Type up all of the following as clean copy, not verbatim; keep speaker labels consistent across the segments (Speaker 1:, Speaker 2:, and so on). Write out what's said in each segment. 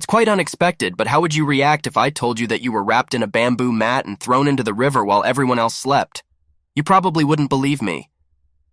Speaker 1: quite unexpected, but how would you react if I told you that you were wrapped in a bamboo mat and thrown into the river while everyone else slept? You probably wouldn't believe me.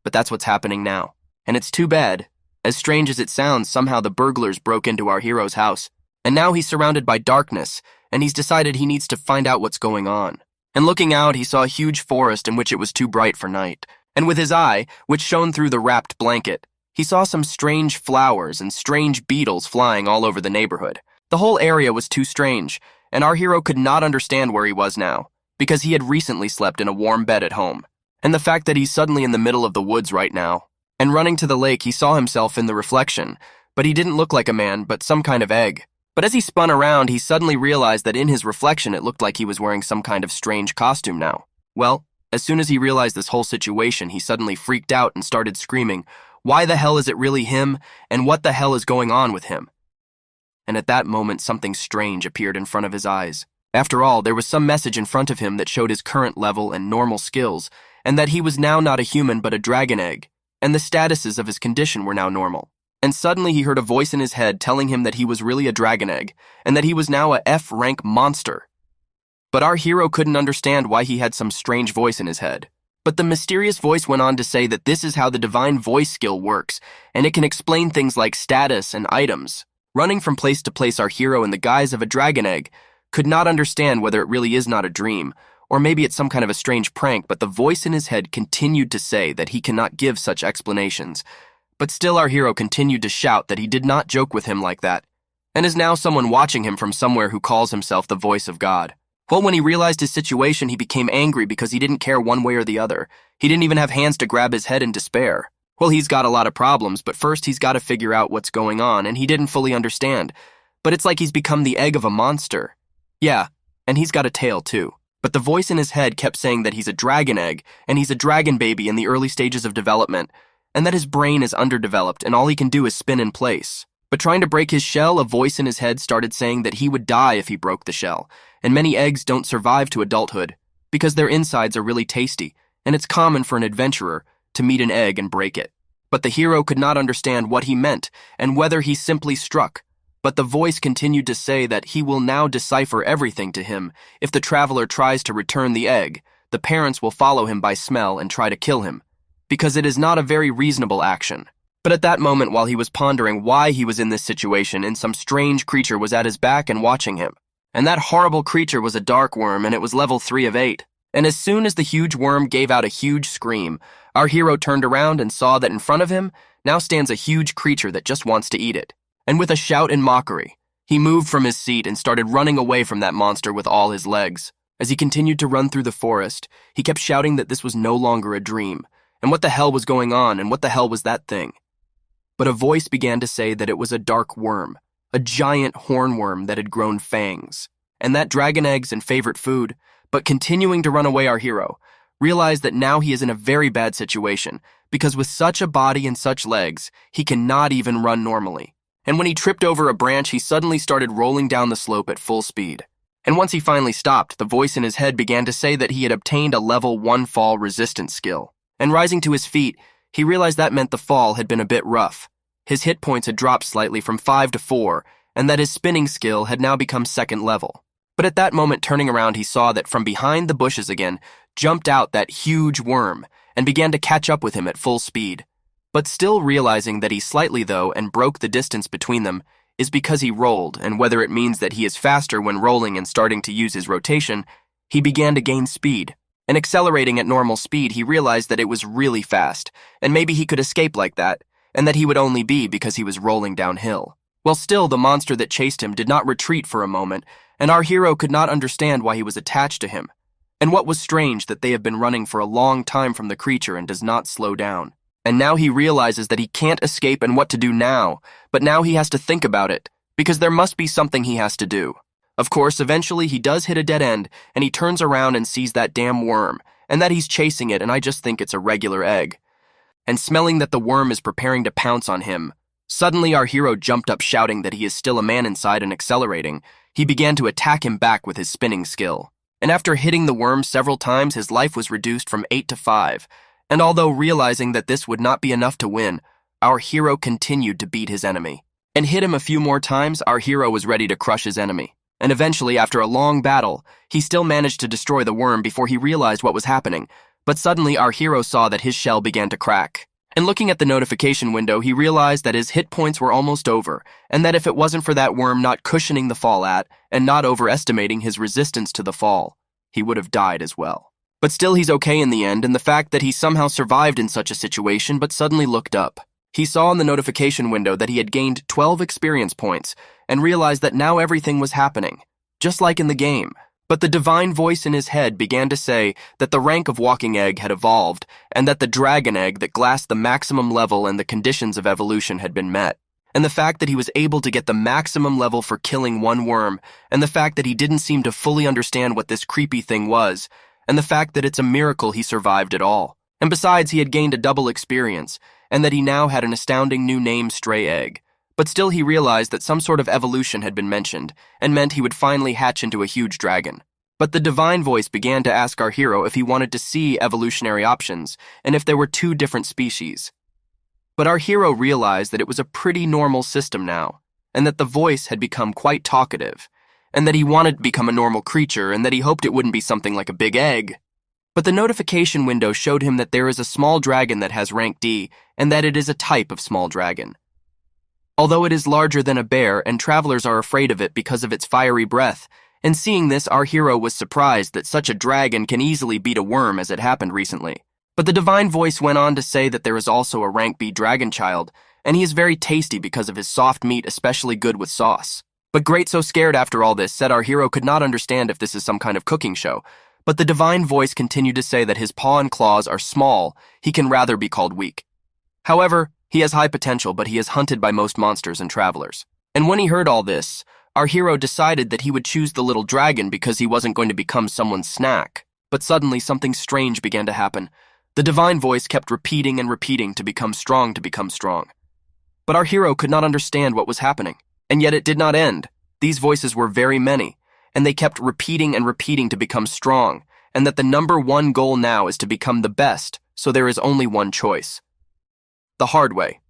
Speaker 1: But that's what's happening now. And it's too bad. As strange as it sounds, somehow the burglars broke into our hero's house. And now he's surrounded by darkness, and he's decided he needs to find out what's going on. And looking out, he saw a huge forest in which it was too bright for night. And with his eye, which shone through the wrapped blanket, he saw some strange flowers and strange beetles flying all over the neighborhood. The whole area was too strange, and our hero could not understand where he was now, because he had recently slept in a warm bed at home. And the fact that he's suddenly in the middle of the woods right now. And running to the lake, he saw himself in the reflection, but he didn't look like a man, but some kind of egg. But as he spun around, he suddenly realized that in his reflection it looked like he was wearing some kind of strange costume now. Well, as soon as he realized this whole situation, he suddenly freaked out and started screaming, "Why the hell is it really him? And what the hell is going on with him?" And at that moment, something strange appeared in front of his eyes. After all, there was some message in front of him that showed his current level and normal skills, and that he was now not a human but a dragon egg, and the statuses of his condition were now normal. And suddenly he heard a voice in his head telling him that he was really a dragon egg, and that he was now a F-rank monster. But our hero couldn't understand why he had some strange voice in his head. But the mysterious voice went on to say that this is how the divine voice skill works, and it can explain things like status and items. Running from place to place, our hero in the guise of a dragon egg could not understand whether it really is not a dream, or maybe it's some kind of a strange prank, but the voice in his head continued to say that he cannot give such explanations. But still our hero continued to shout that he did not joke with him like that, and is now someone watching him from somewhere who calls himself the voice of God. Well, when he realized his situation, he became angry because he didn't care one way or the other. He didn't even have hands to grab his head in despair. Well, he's got a lot of problems, but first he's got to figure out what's going on, and he didn't fully understand. But it's like he's become the egg of a monster. Yeah, and he's got a tail too. But the voice in his head kept saying that he's a dragon egg, and he's a dragon baby in the early stages of development, and that his brain is underdeveloped and all he can do is spin in place. But trying to break his shell, a voice in his head started saying that he would die if he broke the shell, and many eggs don't survive to adulthood because their insides are really tasty, and it's common for an adventurer to meet an egg and break it. But the hero could not understand what he meant and whether he simply struck. But the voice continued to say that he will now decipher everything to him. If the traveler tries to return the egg, the parents will follow him by smell and try to kill him, because it is not a very reasonable action. But at that moment, while he was pondering why he was in this situation, and some strange creature was at his back and watching him. And that horrible creature was a dark worm, and it was level 3 of 8. And as soon as the huge worm gave out a huge scream, our hero turned around and saw that in front of him now stands a huge creature that just wants to eat it. And with a shout in mockery, he moved from his seat and started running away from that monster with all his legs. As he continued to run through the forest, he kept shouting that this was no longer a dream, and what the hell was going on, and what the hell was that thing? But a voice began to say that it was a dark worm, a giant hornworm that had grown fangs, and that dragon eggs and favorite food. But continuing to run away, our hero realized that now he is in a very bad situation, because with such a body and such legs, he cannot even run normally. And when he tripped over a branch, he suddenly started rolling down the slope at full speed. And once he finally stopped, the voice in his head began to say that he had obtained a level 1 fall resistance skill. And rising to his feet, he realized that meant the fall had been a bit rough. His hit points had dropped slightly from 5 to 4, and that his spinning skill had now become 2nd level. But at that moment, turning around, he saw that from behind the bushes again jumped out that huge worm and began to catch up with him at full speed. But still realizing that he slightly, though, and broke the distance between them, is because he rolled, and whether it means that he is faster when rolling and starting to use his rotation, he began to gain speed. And accelerating at normal speed, he realized that it was really fast, and maybe he could escape like that, and that he would only be because he was rolling downhill. Well, still, the monster that chased him did not retreat for a moment, and our hero could not understand why he was attached to him. And what was strange that they have been running for a long time from the creature and does not slow down. And now he realizes that he can't escape and what to do now, but now he has to think about it, because there must be something he has to do. Of course, eventually he does hit a dead end, and he turns around and sees that damn worm, and that he's chasing it, and I just think it's a regular egg. And smelling that the worm is preparing to pounce on him, suddenly our hero jumped up shouting that he is still a man inside and accelerating. He began to attack him back with his spinning skill. And after hitting the worm several times, his life was reduced from 8 to 5. And although realizing that this would not be enough to win, our hero continued to beat his enemy. and hit him a few more times, our hero was ready to crush his enemy. And eventually, after a long battle, he still managed to destroy the worm before he realized what was happening. But suddenly, our hero saw that his shell began to crack. And looking at the notification window, he realized that his hit points were almost over, and that if it wasn't for that worm not cushioning the fall and not overestimating his resistance to the fall, he would have died as well. But still, he's okay in the end, and the fact that he somehow survived in such a situation but suddenly looked up. He saw in the notification window that he had gained 12 experience points and realized that now everything was happening, just like in the game. But the divine voice in his head began to say that the rank of walking egg had evolved and that the dragon egg that glassed the maximum level and the conditions of evolution had been met. And the fact that he was able to get the maximum level for killing one worm, and the fact that he didn't seem to fully understand what this creepy thing was, and the fact that it's a miracle he survived at all. And besides, he had gained a double experience, and that he now had an astounding new name, Stray Egg. But still he realized that some sort of evolution had been mentioned, and meant he would finally hatch into a huge dragon. But the divine voice began to ask our hero if he wanted to see evolutionary options, and if there were 2 different species. But our hero realized that it was a pretty normal system now, and that the voice had become quite talkative, and that he wanted to become a normal creature, and that he hoped it wouldn't be something like a big egg. But the notification window showed him that there is a small dragon that has rank D, and that it is a type of small dragon. Although it is larger than a bear, and travelers are afraid of it because of its fiery breath, and seeing this, our hero was surprised that such a dragon can easily beat a worm as it happened recently. But the divine voice went on to say that there is also a rank B dragon child, and he is very tasty because of his soft meat, especially good with sauce. But Great so scared after all this said our hero could not understand if this is some kind of cooking show, but the divine voice continued to say that his paw and claws are small, he can rather be called weak. However, he has high potential, but he is hunted by most monsters and travelers. And when he heard all this, our hero decided that he would choose the little dragon because he wasn't going to become someone's snack. But suddenly something strange began to happen. The divine voice kept repeating and repeating to become strong, to become strong. But our hero could not understand what was happening. And yet it did not end. These voices were very many, and they kept repeating and repeating to become strong, and that the number 1 goal now is to become the best, so there is only one choice. The hard way.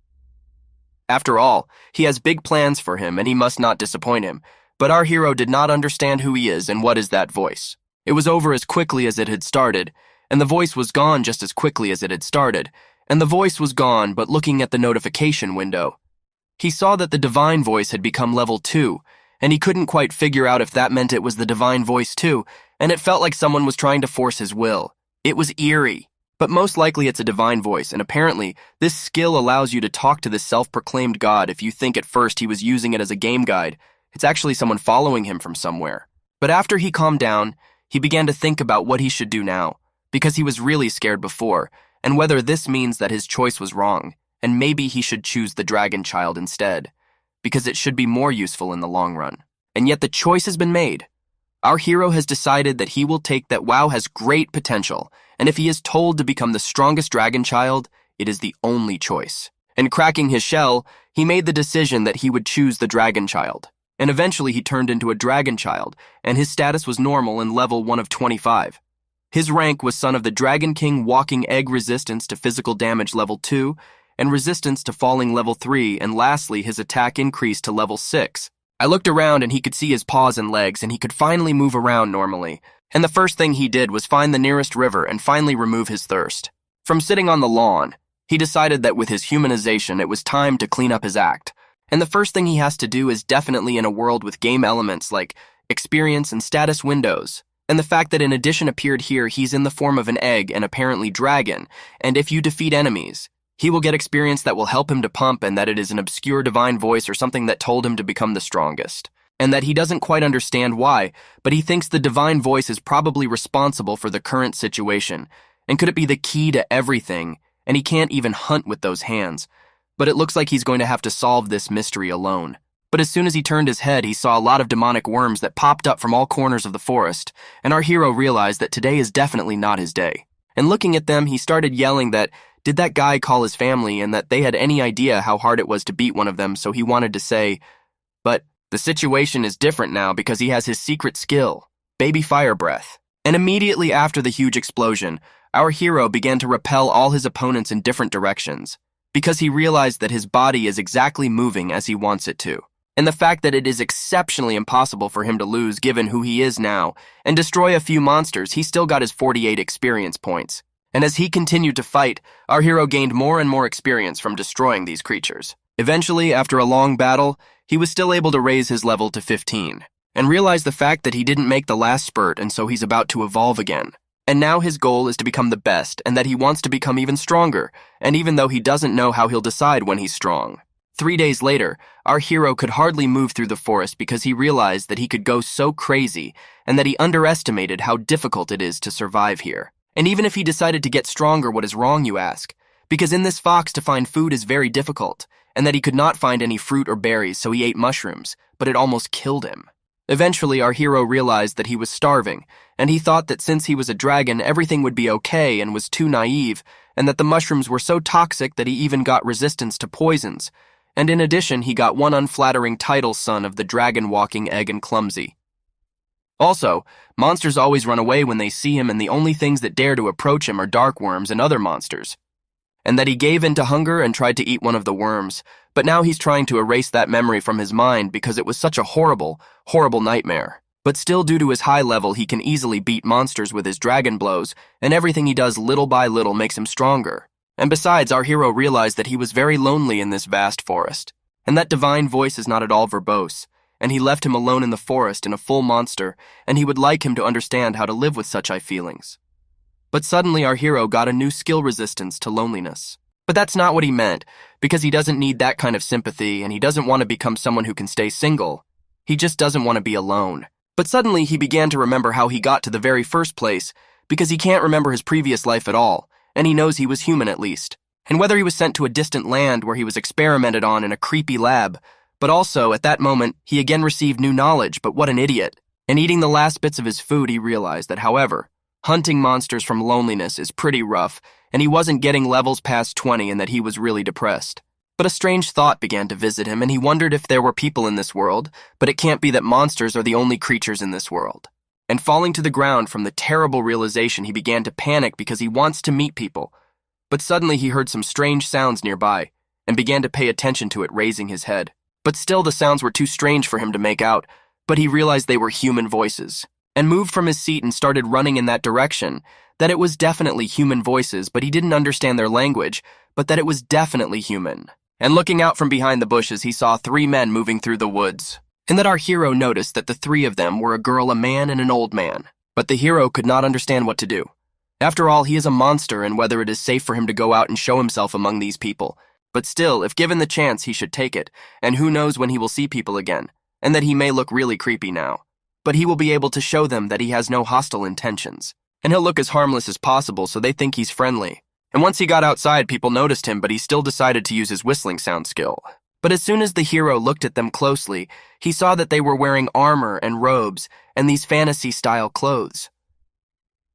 Speaker 1: After all, he has big plans for him and he must not disappoint him, but our hero did not understand who he is and what is that voice. It was over as quickly as it had started, and the voice was gone just as quickly as it had started, and the voice was gone, but looking at the notification window, he saw that the divine voice had become level 2, and he couldn't quite figure out if that meant it was the divine voice too, and it felt like someone was trying to force his will. It was eerie. But most likely it's a divine voice, and apparently this skill allows you to talk to this self-proclaimed god. If you think at first he was using it as a game guide, it's actually someone following him from somewhere. But after he calmed down, he began to think about what he should do now, because he was really scared before, and whether this means that his choice was wrong, and maybe he should choose the dragon child instead, because it should be more useful in the long run. And yet the choice has been made. Our hero has decided that he will take that WoW has great potential, and if he is told to become the strongest dragon child, it is the only choice. And cracking his shell, he made the decision that he would choose the dragon child. And eventually he turned into a dragon child, and his status was normal and level 1 of 25. His rank was son of the Dragon King, walking egg resistance to physical damage level 2, and resistance to falling level 3, and lastly his attack increased to level 6. I looked around and he could see his paws and legs, and he could finally move around normally. And the first thing he did was find the nearest river and finally remove his thirst. From sitting on the lawn, he decided that with his humanization it was time to clean up his act. And the first thing he has to do is definitely in a world with game elements like experience and status windows. And the fact that an addition appeared here, he's in the form of an egg and apparently dragon, and if you defeat enemies, he will get experience that will help him to pump, and that it is an obscure divine voice or something that told him to become the strongest. And that he doesn't quite understand why, but he thinks the divine voice is probably responsible for the current situation. And could it be the key to everything? And he can't even hunt with those hands. But it looks like he's going to have to solve this mystery alone. But as soon as he turned his head, he saw a lot of demonic worms that popped up from all corners of the forest, and our hero realized that today is definitely not his day. And looking at them, he started yelling that, did that guy call his family, and that they had any idea how hard it was to beat one of them, so he wanted to say, but the situation is different now because he has his secret skill, baby fire breath. And immediately after the huge explosion, our hero began to repel all his opponents in different directions. because he realized that his body is exactly moving as he wants it to. And the fact that it is exceptionally impossible for him to lose given who he is now, and destroy a few monsters, he still got his 48 experience points. And as he continued to fight, our hero gained more and more experience from destroying these creatures. Eventually, after a long battle, he was still able to raise his level to 15, and realized the fact that he didn't make the last spurt, and so he's about to evolve again. And now his goal is to become the best, and that he wants to become even stronger, and even though he doesn't know how he'll decide when he's strong. 3 days later, our hero could hardly move through the forest because he realized that he could go so crazy and that he underestimated how difficult it is to survive here. And even if he decided to get stronger, what is wrong, you ask? Because in this fox to find food is very difficult, and that he could not find any fruit or berries, so he ate mushrooms, but it almost killed him. Eventually, our hero realized that he was starving, and he thought that since he was a dragon, everything would be okay and was too naive, and that the mushrooms were so toxic that he even got resistance to poisons. And in addition, he got one unflattering title, son of the dragon walking egg and clumsy. Also, monsters always run away when they see him, and the only things that dare to approach him are dark worms and other monsters. And that he gave in to hunger and tried to eat one of the worms, but now he's trying to erase that memory from his mind because it was such a horrible, horrible nightmare. But still, due to his high level, he can easily beat monsters with his dragon blows, and everything he does little by little makes him stronger. And besides, our hero realized that he was very lonely in this vast forest, and that divine voice is not at all verbose, and he left him alone in the forest in a full monster, and he would like him to understand how to live with such high feelings. But suddenly our hero got a new skill resistance to loneliness. But that's not what he meant, because he doesn't need that kind of sympathy, and he doesn't want to become someone who can stay single. He just doesn't want to be alone. But suddenly he began to remember how he got to the very first place, because he can't remember his previous life at all, and he knows he was human at least. And whether he was sent to a distant land where he was experimented on in a creepy lab, but also, at that moment, he again received new knowledge, but what an idiot. And eating the last bits of his food, he realized that, however, hunting monsters from loneliness is pretty rough, and he wasn't getting levels past 20 and that he was really depressed. But a strange thought began to visit him, and he wondered if there were people in this world, but it can't be that monsters are the only creatures in this world. And falling to the ground from the terrible realization, he began to panic because he wants to meet people. But suddenly he heard some strange sounds nearby, and began to pay attention to it, raising his head. But still the sounds were too strange for him to make out, but he realized they were human voices, and moved from his seat and started running in that direction, that it was definitely human voices, but he didn't understand their language, but that it was definitely human. And looking out from behind the bushes, he saw 3 men moving through the woods, and that our hero noticed that the 3 of them were a girl, a man, and an old man. But the hero could not understand what to do. After all, he is a monster, and whether it is safe for him to go out and show himself among these people. But still, if given the chance, he should take it, and who knows when he will see people again, and that he may look really creepy now. But he will be able to show them that he has no hostile intentions, and he'll look as harmless as possible so they think he's friendly. And once he got outside, people noticed him, but he still decided to use his whistling sound skill. But as soon as the hero looked at them closely, he saw that they were wearing armor and robes and these fantasy-style clothes.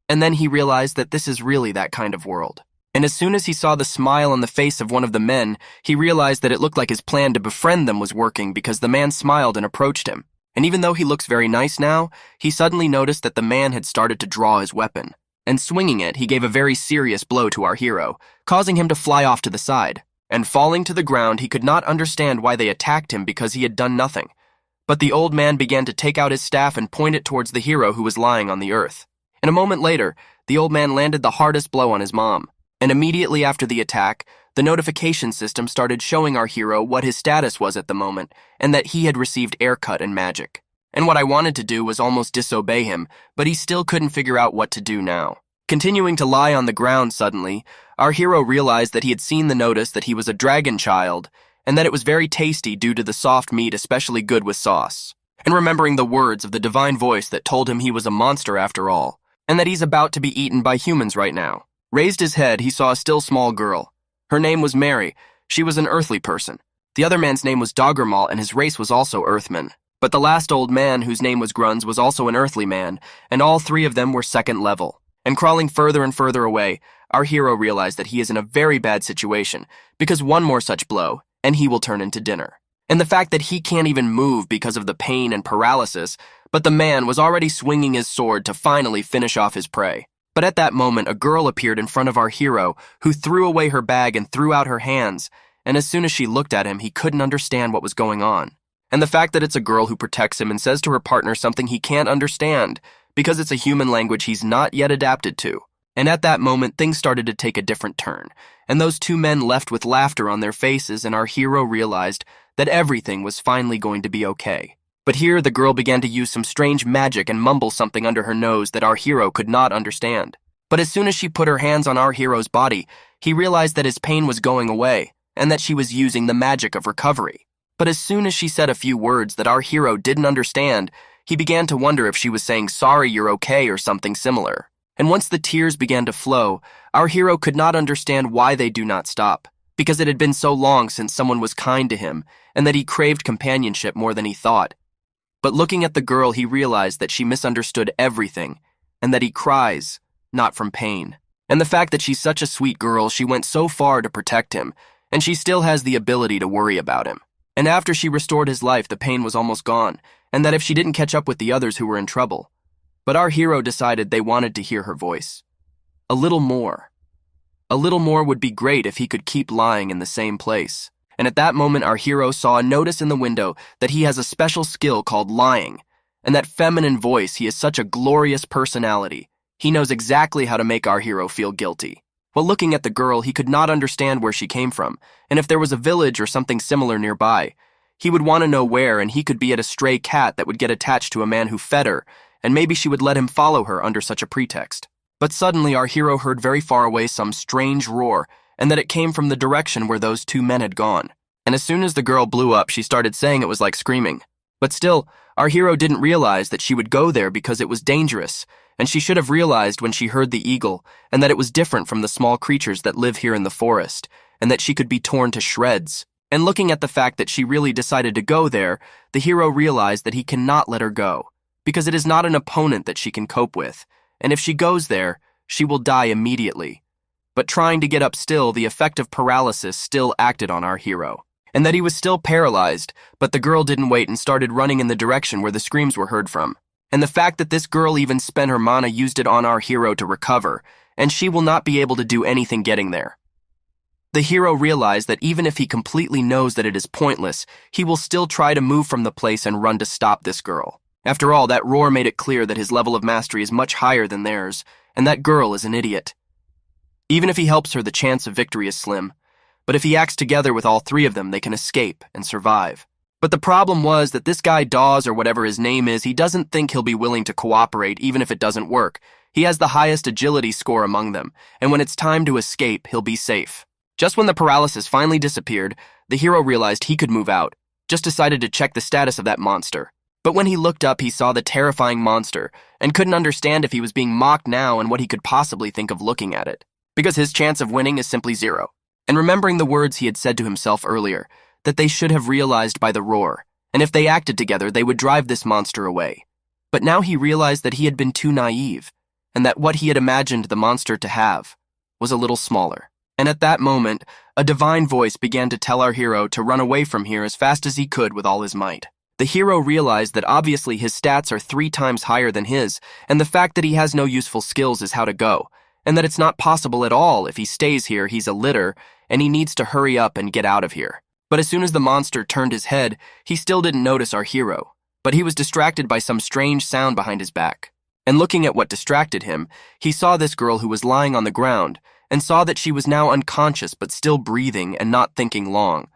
Speaker 1: And then he realized that this is really that kind of world. And as soon as he saw the smile on the face of one of the men, he realized that it looked like his plan to befriend them was working because the man smiled and approached him. And even though he looks very nice now, he suddenly noticed that the man had started to draw his weapon. And swinging it, he gave a very serious blow to our hero, causing him to fly off to the side. And falling to the ground, he could not understand why they attacked him because he had done nothing. But the old man began to take out his staff and point it towards the hero who was lying on the earth. And a moment later, the old man landed the hardest blow on his mom. And immediately after the attack, the notification system started showing our hero what his status was at the moment, and that he had received air cut and magic. And what I wanted to do was almost disobey him, but he still couldn't figure out what to do now. Continuing to lie on the ground suddenly, our hero realized that he had seen the notice that he was a dragon child, and that it was very tasty due to the soft meat, especially good with sauce. And remembering the words of the divine voice that told him he was a monster after all, and that he's about to be eaten by humans right now. Raised his head, he saw a still small girl. Her name was Mary. She was an earthly person. The other man's name was Doggermal, and his race was also Earthman. But the last old man, whose name was Grunz, was also an earthly man, and all 3 of them were 2nd level. And crawling further and further away, our hero realized that he is in a very bad situation, because one more such blow, and he will turn into dinner. And the fact that he can't even move because of the pain and paralysis, but the man was already swinging his sword to finally finish off his prey. But at that moment, a girl appeared in front of our hero, who threw away her bag and threw out her hands, and as soon as she looked at him, he couldn't understand what was going on. And the fact that it's a girl who protects him and says to her partner something he can't understand, because it's a human language he's not yet adapted to. And at that moment, things started to take a different turn, and those two men left with laughter on their faces, and our hero realized that everything was finally going to be okay. But here, the girl began to use some strange magic and mumble something under her nose that our hero could not understand. But as soon as she put her hands on our hero's body, he realized that his pain was going away, and that she was using the magic of recovery. But as soon as she said a few words that our hero didn't understand, he began to wonder if she was saying, "Sorry, you're okay," or something similar. And once the tears began to flow, our hero could not understand why they do not stop, because it had been so long since someone was kind to him, and that he craved companionship more than he thought. But looking at the girl, he realized that she misunderstood everything, and that he cries, not from pain. And the fact that she's such a sweet girl, she went so far to protect him, and she still has the ability to worry about him. And after she restored his life, the pain was almost gone, and that if she didn't catch up with the others who were in trouble. But our hero decided they wanted to hear her voice. A little more. A little more would be great if he could keep lying in the same place. And at that moment, our hero saw a notice in the window that he has a special skill called lying, and that feminine voice, he has such a glorious personality. He knows exactly how to make our hero feel guilty. While looking at the girl, he could not understand where she came from, and if there was a village or something similar nearby. He would want to know where, and he could be at a stray cat that would get attached to a man who fed her, and maybe she would let him follow her under such a pretext. But suddenly our hero heard very far away some strange roar, and that it came from the direction where those two men had gone. And as soon as the girl blew up, she started saying it was like screaming. But still, our hero didn't realize that she would go there because it was dangerous, and she should have realized when she heard the eagle, and that it was different from the small creatures that live here in the forest, and that she could be torn to shreds. And looking at the fact that she really decided to go there, the hero realized that he cannot let her go, because it is not an opponent that she can cope with, and if she goes there, she will die immediately. But trying to get up still, the effect of paralysis still acted on our hero, and that he was still paralyzed, but the girl didn't wait and started running in the direction where the screams were heard from. And the fact that this girl even spent her mana used it on our hero to recover, and she will not be able to do anything getting there. The hero realized that even if he completely knows that it is pointless, he will still try to move from the place and run to stop this girl. After all, that roar made it clear that his level of mastery is much higher than theirs, and that girl is an idiot. Even if he helps her, the chance of victory is slim, but if he acts together with all three of them, they can escape and survive. But the problem was that this guy Dawes, or whatever his name is, he doesn't think he'll be willing to cooperate even if it doesn't work. He has the highest agility score among them, and when it's time to escape, he'll be safe. Just when the paralysis finally disappeared, the hero realized he could move out, just decided to check the status of that monster. But when he looked up, he saw the terrifying monster, and couldn't understand if he was being mocked now and what he could possibly think of looking at it, because his chance of winning is simply 0. And remembering the words he had said to himself earlier, that they should have realized by the roar, and if they acted together, they would drive this monster away. But now he realized that he had been too naive, and that what he had imagined the monster to have was a little smaller. And at that moment, a divine voice began to tell our hero to run away from here as fast as he could with all his might. The hero realized that obviously his stats are 3 times higher than his, and the fact that he has no useful skills is how to go, and that it's not possible at all if he stays here, he's a litter, and he needs to hurry up and get out of here. But as soon as the monster turned his head, he still didn't notice our hero, but he was distracted by some strange sound behind his back. And looking at what distracted him, he saw this girl who was lying on the ground, and saw that she was now unconscious but still breathing and not thinking long.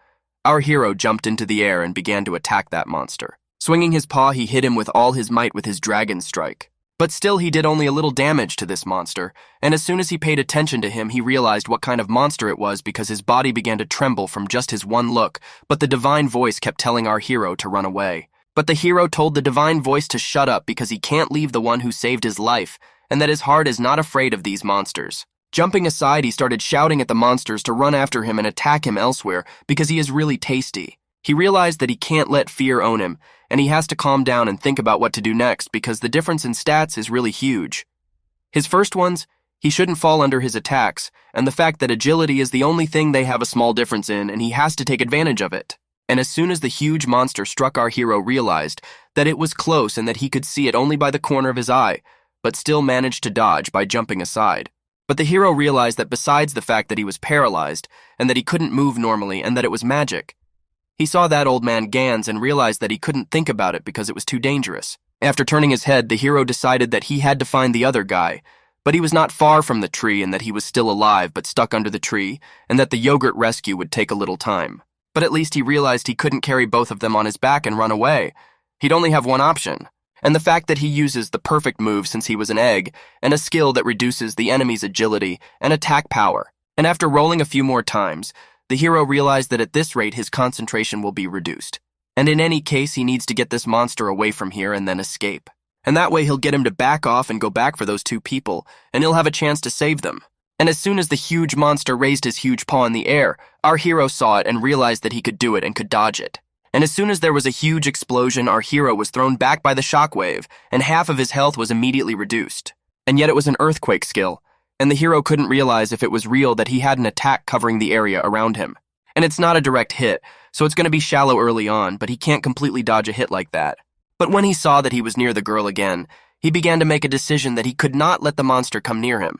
Speaker 1: Our hero jumped into the air and began to attack that monster. Swinging his paw, he hit him with all his might with his dragon strike. But still, he did only a little damage to this monster, and as soon as he paid attention to him, he realized what kind of monster it was because his body began to tremble from just his one look, but the divine voice kept telling our hero to run away. But the hero told the divine voice to shut up because he can't leave the one who saved his life, and that his heart is not afraid of these monsters. Jumping aside, he started shouting at the monsters to run after him and attack him elsewhere because he is really tasty. He realized that he can't let fear own him, and he has to calm down and think about what to do next because the difference in stats is really huge. His first ones, he shouldn't fall under his attacks, and the fact that agility is the only thing they have a small difference in, and he has to take advantage of it. And as soon as the huge monster struck, our hero realized that it was close and that he could see it only by the corner of his eye, but still managed to dodge by jumping aside. But the hero realized that besides the fact that he was paralyzed, and that he couldn't move normally, and that it was magic, he saw that old man Gans and realized that he couldn't think about it because it was too dangerous. After turning his head, the hero decided that he had to find the other guy, but he was not far from the tree and that he was still alive but stuck under the tree, and that the yogurt rescue would take a little time. But at least he realized he couldn't carry both of them on his back and run away. He'd only have one option. And the fact that he uses the perfect move since he was an egg, and a skill that reduces the enemy's agility and attack power. And after rolling a few more times, the hero realized that at this rate his concentration will be reduced. And in any case, he needs to get this monster away from here and then escape. And that way he'll get him to back off and go back for those two people, and he'll have a chance to save them. And as soon as the huge monster raised his huge paw in the air, our hero saw it and realized that he could do it and could dodge it. And as soon as there was a huge explosion, our hero was thrown back by the shockwave, and half of his health was immediately reduced. And yet it was an earthquake skill, and the hero couldn't realize if it was real that he had an attack covering the area around him. And it's not a direct hit, so it's going to be shallow early on, but he can't completely dodge a hit like that. But when he saw that he was near the girl again, he began to make a decision that he could not let the monster come near him,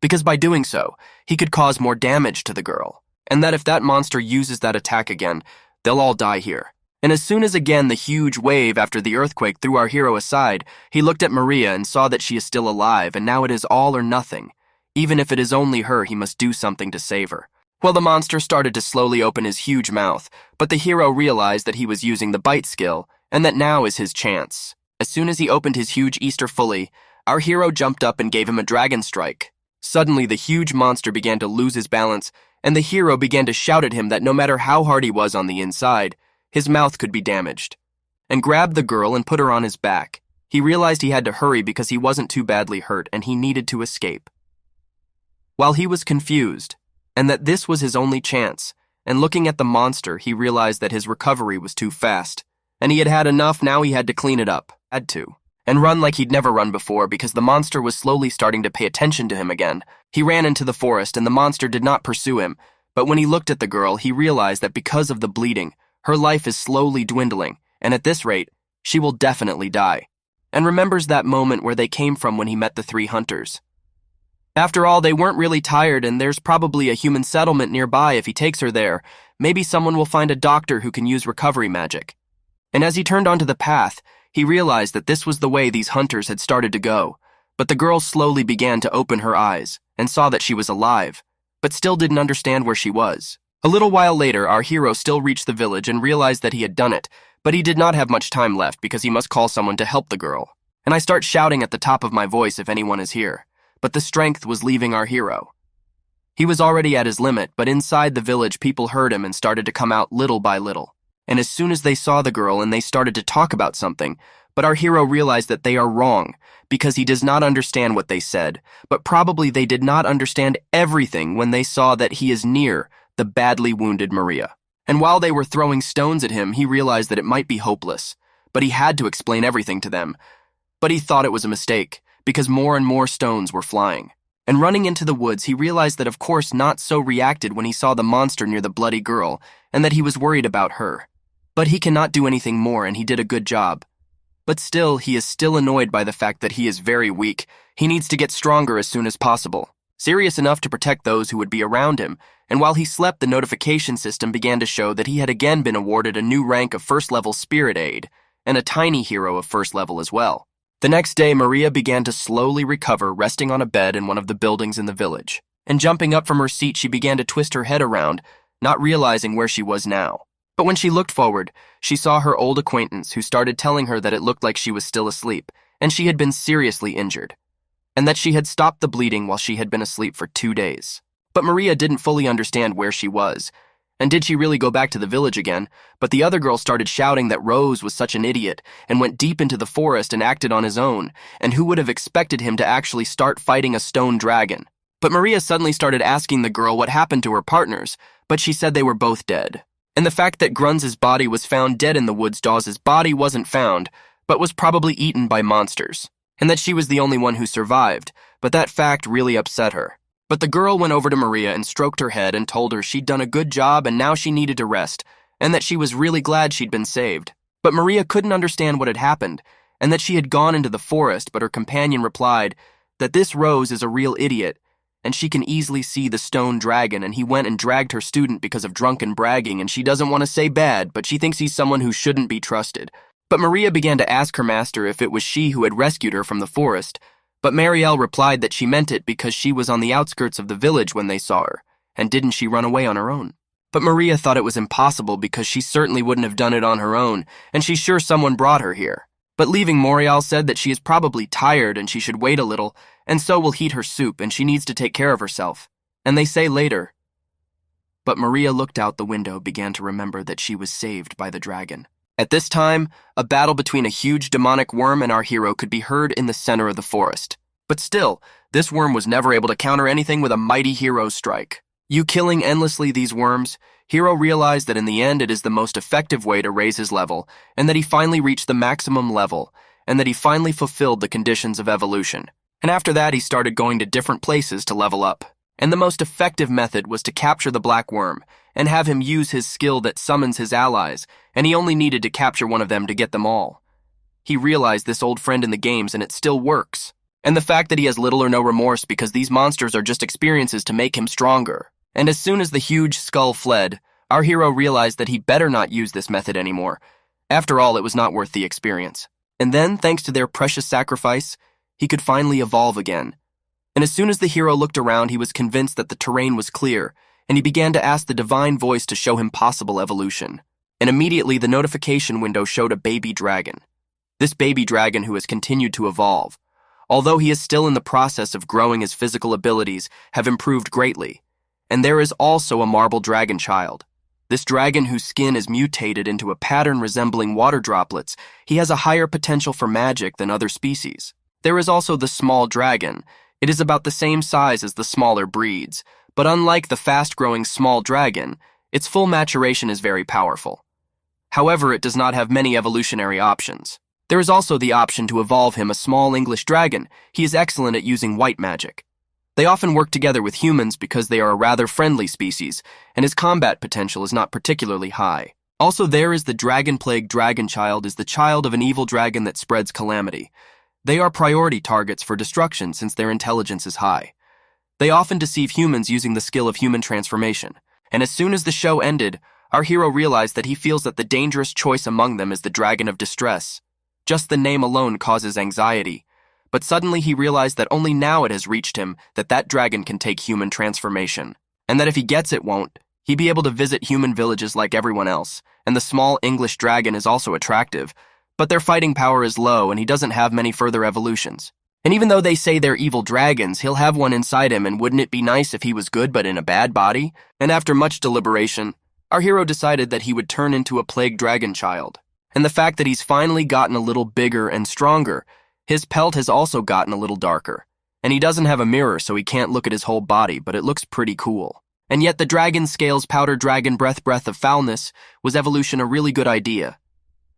Speaker 1: because by doing so, he could cause more damage to the girl, and that if that monster uses that attack again, they'll all die here. And as soon as again the huge wave after the earthquake threw our hero aside, he looked at Maria and saw that she is still alive, and now it is all or nothing. Even if it is only her, he must do something to save her. Well, the monster started to slowly open his huge mouth, but the hero realized that he was using the bite skill, and that now is his chance. As soon as he opened his huge Easter fully, our hero jumped up and gave him a dragon strike. Suddenly, the huge monster began to lose his balance, and the hero began to shout at him that no matter how hard he was on the inside, his mouth could be damaged. And grabbed the girl and put her on his back. He realized he had to hurry because he wasn't too badly hurt and he needed to escape. While he was confused, and that this was his only chance, and looking at the monster, he realized that his recovery was too fast. And he had had enough, now he had to clean it up. And run like he'd never run before because the monster was slowly starting to pay attention to him again. He ran into the forest and the monster did not pursue him, but when he looked at the girl, he realized that because of the bleeding, her life is slowly dwindling, and at this rate, she will definitely die. And remembers that moment where they came from when he met the 3 hunters. After all, they weren't really tired and there's probably a human settlement nearby if he takes her there. Maybe someone will find a doctor who can use recovery magic. And as he turned onto the path, he realized that this was the way these hunters had started to go. But the girl slowly began to open her eyes and saw that she was alive, but still didn't understand where she was. A little while later, our hero still reached the village and realized that he had done it, but he did not have much time left because he must call someone to help the girl. And I start shouting at the top of my voice if anyone is here, but the strength was leaving our hero. He was already at his limit, but inside the village people heard him and started to come out little by little. And as soon as they saw the girl and they started to talk about something, but our hero realized that they are wrong because he does not understand what they said, but probably they did not understand everything when they saw that he is near the badly wounded Maria. And while they were throwing stones at him, he realized that it might be hopeless, but he had to explain everything to them. But he thought it was a mistake because more and more stones were flying. And running into the woods, he realized that of course Not So reacted when he saw the monster near the bloody girl and that he was worried about her. But he cannot do anything more and he did a good job. But still, he is still annoyed by the fact that he is very weak. He needs to get stronger as soon as possible, serious enough to protect those who would be around him. And while he slept, the notification system began to show that he had again been awarded a new rank of first-level spirit aid, and a tiny hero of first level as well. The next day, Maria began to slowly recover, resting on a bed in one of the buildings in the village. And jumping up from her seat, she began to twist her head around, not realizing where she was now. But when she looked forward, she saw her old acquaintance who started telling her that it looked like she was still asleep, and she had been seriously injured, and that she had stopped the bleeding while she had been asleep for 2 days. But Maria didn't fully understand where she was, and did she really go back to the village again? But the other girl started shouting that Rose was such an idiot, and went deep into the forest and acted on his own, and who would have expected him to actually start fighting a stone dragon? But Maria suddenly started asking the girl what happened to her partners, but she said they were both dead. And the fact that Grunz's body was found dead in the woods, Dawes' body wasn't found, but was probably eaten by monsters, and that she was the only one who survived, but that fact really upset her. But the girl went over to Maria and stroked her head and told her she'd done a good job and now she needed to rest, and that she was really glad she'd been saved. But Maria couldn't understand what had happened, and that she had gone into the forest, but her companion replied that this Rose is a real idiot, and she can easily see the stone dragon, and he went and dragged her student because of drunken bragging, and she doesn't want to say bad, but she thinks he's someone who shouldn't be trusted. But Maria began to ask her master if it was she who had rescued her from the forest, but Marielle replied that she meant it because she was on the outskirts of the village when they saw her, and didn't she run away on her own? But Maria thought it was impossible because she certainly wouldn't have done it on her own, and she's sure someone brought her here. But leaving, Morial said that she is probably tired and she should wait a little, and so will heat her soup, and she needs to take care of herself. And they say later. But Maria looked out the window, began to remember that she was saved by the dragon. At this time, a battle between a huge demonic worm and our hero could be heard in the center of the forest. But still, this worm was never able to counter anything with a mighty hero strike. You killing endlessly these worms, Hero realized that in the end it is the most effective way to raise his level, and that he finally reached the maximum level, and that he finally fulfilled the conditions of evolution. And after that he started going to different places to level up. And the most effective method was to capture the black worm, and have him use his skill that summons his allies, and he only needed to capture one of them to get them all. He realized this old friend in the games, and it still works. And the fact that he has little or no remorse because these monsters are just experiences to make him stronger. And as soon as the huge skull fled, our hero realized that he better not use this method anymore. After all, it was not worth the experience. And then, thanks to their precious sacrifice, he could finally evolve again. And as soon as the hero looked around, he was convinced that the terrain was clear, and he began to ask the divine voice to show him possible evolution. And immediately the notification window showed a baby dragon. This baby dragon who has continued to evolve, although he is still in the process of growing his physical abilities, have improved greatly. And there is also a marble dragon child. This dragon whose skin is mutated into a pattern resembling water droplets, he has a higher potential for magic than other species. There is also the small dragon. It is about the same size as the smaller breeds, but unlike the fast-growing small dragon, its full maturation is very powerful. However, it does not have many evolutionary options. There is also the option to evolve him a small English dragon. He is excellent at using white magic. They often work together with humans because they are a rather friendly species, and his combat potential is not particularly high. Also, there is the Dragon Plague Dragon Child is the child of an evil dragon that spreads calamity. They are priority targets for destruction since their intelligence is high. They often deceive humans using the skill of human transformation. And as soon as the show ended, our hero realized that he feels that the dangerous choice among them is the Dragon of Distress. Just the name alone causes anxiety. But suddenly he realized that only now it has reached him that that dragon can take human transformation. And that if he gets it won't, he be able to visit human villages like everyone else. And the small English dragon is also attractive, but their fighting power is low and he doesn't have many further evolutions. And even though they say they're evil dragons, he'll have one inside him, and wouldn't it be nice if he was good but in a bad body? And after much deliberation, our hero decided that he would turn into a plague dragon child. And the fact that he's finally gotten a little bigger and stronger, his pelt has also gotten a little darker. And he doesn't have a mirror, so he can't look at his whole body, but it looks pretty cool. And yet the dragon scales powder dragon breath of foulness, was evolution a really good idea?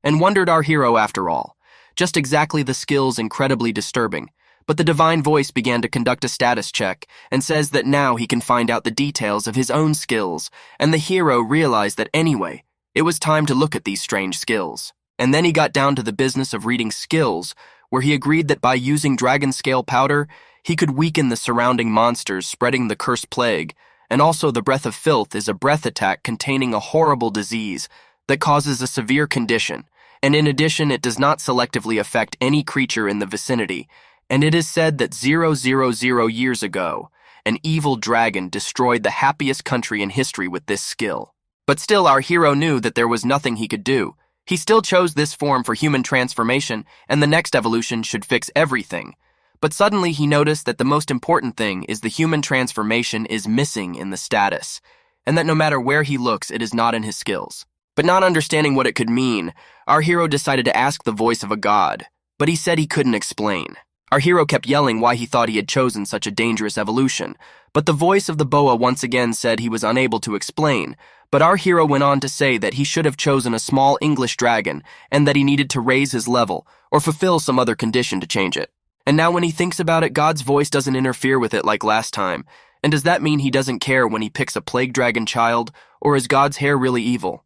Speaker 1: And wondered our hero after all. Just exactly the skills incredibly disturbing. But the divine voice began to conduct a status check, and says that now he can find out the details of his own skills, and the hero realized that anyway, it was time to look at these strange skills. And then he got down to the business of reading skills, where he agreed that by using dragon scale powder, he could weaken the surrounding monsters spreading the cursed plague, and also the breath of filth is a breath attack containing a horrible disease that causes a severe condition, and in addition it does not selectively affect any creature in the vicinity, and it is said that 000 years ago, an evil dragon destroyed the happiest country in history with this skill. But still our hero knew that there was nothing he could do. He still chose this form for human transformation, and the next evolution should fix everything. But suddenly he noticed that the most important thing is the human transformation is missing in the status, and that no matter where he looks, it is not in his skills. But not understanding what it could mean, our hero decided to ask the voice of a god, but he said he couldn't explain. Our hero kept yelling why he thought he had chosen such a dangerous evolution, but the voice of the boa once again said he was unable to explain. But our hero went on to say that he should have chosen a small English dragon, and that he needed to raise his level, or fulfill some other condition to change it. And now when he thinks about it, God's voice doesn't interfere with it like last time. And does that mean he doesn't care when he picks a plague dragon child, or is God's hair really evil?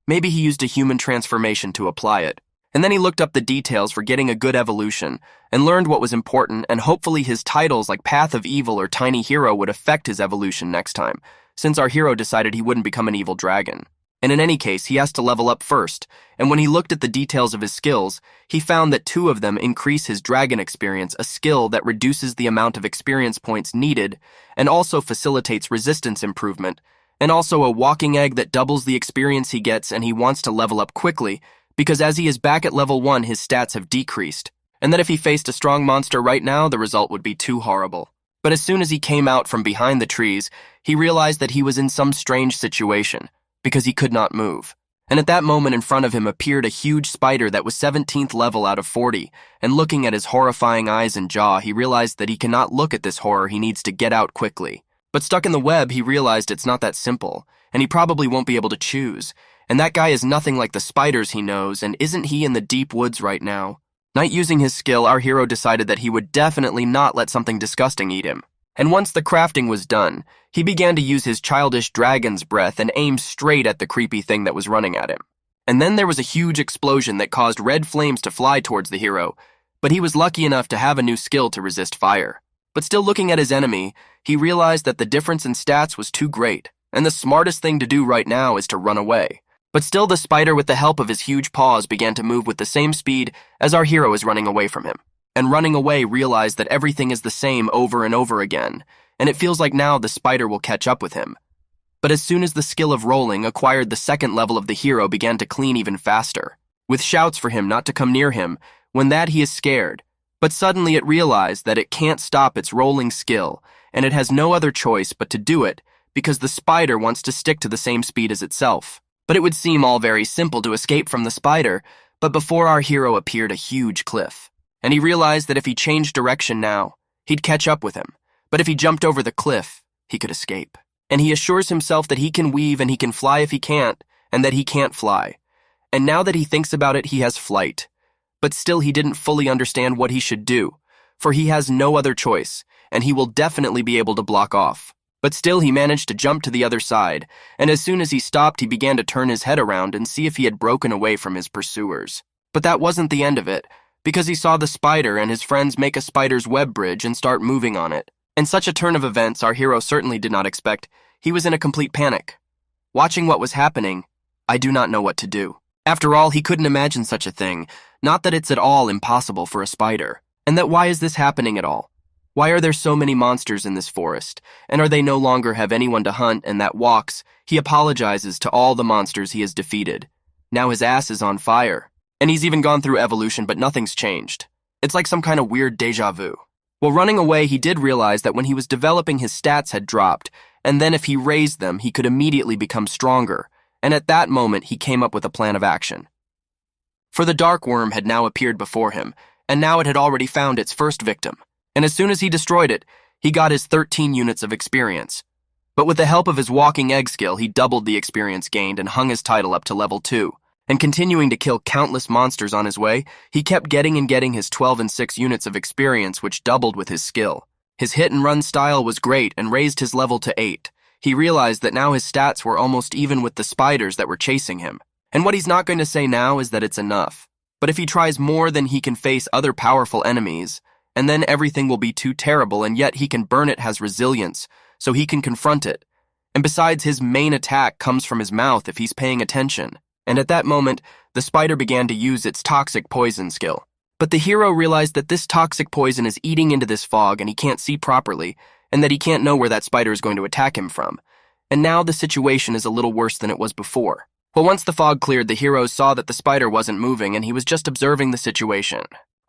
Speaker 1: Maybe he used a human transformation to apply it. And then he looked up the details for getting a good evolution and learned what was important, and hopefully his titles like Path of Evil or Tiny Hero would affect his evolution next time, since our hero decided he wouldn't become an evil dragon. And in any case, he has to level up first, and when he looked at the details of his skills, he found that 2 of them increase his dragon experience, a skill that reduces the amount of experience points needed and also facilitates resistance improvement, and also a walking egg that doubles the experience he gets, and he wants to level up quickly, because as he is back at level 1, his stats have decreased, and that if he faced a strong monster right now, the result would be too horrible. But as soon as he came out from behind the trees, he realized that he was in some strange situation, because he could not move. And at that moment in front of him appeared a huge spider that was 17th level out of 40, and looking at his horrifying eyes and jaw, he realized that he cannot look at this horror, he needs to get out quickly. But stuck in the web, he realized it's not that simple, and he probably won't be able to choose. And that guy is nothing like the spiders he knows, and isn't he in the deep woods right now? Not using his skill, our hero decided that he would definitely not let something disgusting eat him. And once the crafting was done, he began to use his childish dragon's breath and aim straight at the creepy thing that was running at him. And then there was a huge explosion that caused red flames to fly towards the hero, but he was lucky enough to have a new skill to resist fire. But still looking at his enemy, he realized that the difference in stats was too great, and the smartest thing to do right now is to run away. But still the spider, with the help of his huge paws, began to move with the same speed as our hero is running away from him. And running away realized that everything is the same over and over again, and it feels like now the spider will catch up with him. But as soon as the skill of rolling acquired, the 2nd level of the hero began to clean even faster, with shouts for him not to come near him, when that he is scared. But suddenly it realized that it can't stop its rolling skill, and it has no other choice but to do it, because the spider wants to stick to the same speed as itself. But it would seem all very simple to escape from the spider, but before our hero appeared a huge cliff. And he realized that if he changed direction now, he'd catch up with him. But if he jumped over the cliff, he could escape. And he assures himself that he can weave and he can fly if he can't, and that he can't fly. And now that he thinks about it, he has flight. But still he didn't fully understand what he should do, for he has no other choice, and he will definitely be able to block off. But still he managed to jump to the other side, and as soon as he stopped, he began to turn his head around and see if he had broken away from his pursuers. But that wasn't the end of it, because he saw the spider and his friends make a spider's web bridge and start moving on it. And such a turn of events our hero certainly did not expect. He was in a complete panic. Watching what was happening, I do not know what to do. After all, he couldn't imagine such a thing, not that it's at all impossible for a spider. And that why is this happening at all? Why are there so many monsters in this forest? And are they no longer have anyone to hunt? And that walks, he apologizes to all the monsters he has defeated. Now his ass is on fire. And he's even gone through evolution, but nothing's changed. It's like some kind of weird deja vu. While running away, he did realize that when he was developing, his stats had dropped, and then if he raised them, he could immediately become stronger. And at that moment, he came up with a plan of action. For the dark worm had now appeared before him, and now it had already found its first victim. And as soon as he destroyed it, he got his 13 units of experience. But with the help of his walking egg skill, he doubled the experience gained and hung his title up to level 2. And continuing to kill countless monsters on his way, he kept getting his 12 and 6 units of experience, which doubled with his skill. His hit and run style was great and raised his level to 8. He realized that now his stats were almost even with the spiders that were chasing him. And what he's not going to say now is that it's enough. But if he tries more, then he can face other powerful enemies, and then everything will be too terrible, and yet he can burn it has resilience, so he can confront it. And besides, his main attack comes from his mouth if he's paying attention. And at that moment, the spider began to use its toxic poison skill. But the hero realized that this toxic poison is eating into this fog and he can't see properly, and that he can't know where that spider is going to attack him from. And now the situation is a little worse than it was before. Well, once the fog cleared, the hero saw that the spider wasn't moving and he was just observing the situation.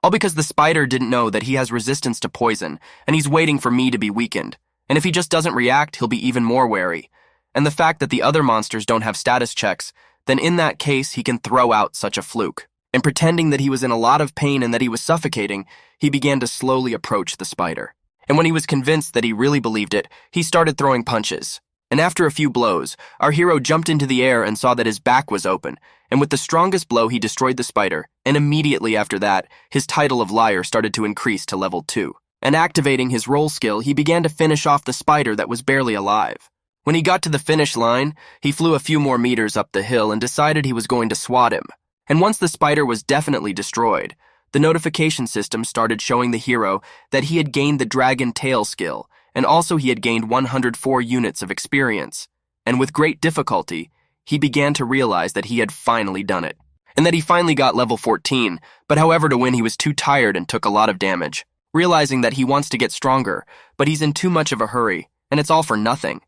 Speaker 1: All because the spider didn't know that he has resistance to poison, and he's waiting for me to be weakened. And if he just doesn't react, he'll be even more wary. And the fact that the other monsters don't have status checks, then in that case, he can throw out such a fluke. And pretending that he was in a lot of pain and that he was suffocating, he began to slowly approach the spider. And when he was convinced that he really believed it, he started throwing punches. And after a few blows, our hero jumped into the air and saw that his back was open, and with the strongest blow he destroyed the spider, and immediately after that, his title of liar started to increase to level 2. And activating his roll skill, he began to finish off the spider that was barely alive. When he got to the finish line, he flew a few more meters up the hill and decided he was going to swat him. And once the spider was definitely destroyed, the notification system started showing the hero that he had gained the dragon tail skill, and also he had gained 104 units of experience. And with great difficulty, he began to realize that he had finally done it, and that he finally got level 14, but however to win he was too tired and took a lot of damage, realizing that he wants to get stronger, but he's in too much of a hurry, and it's all for nothing.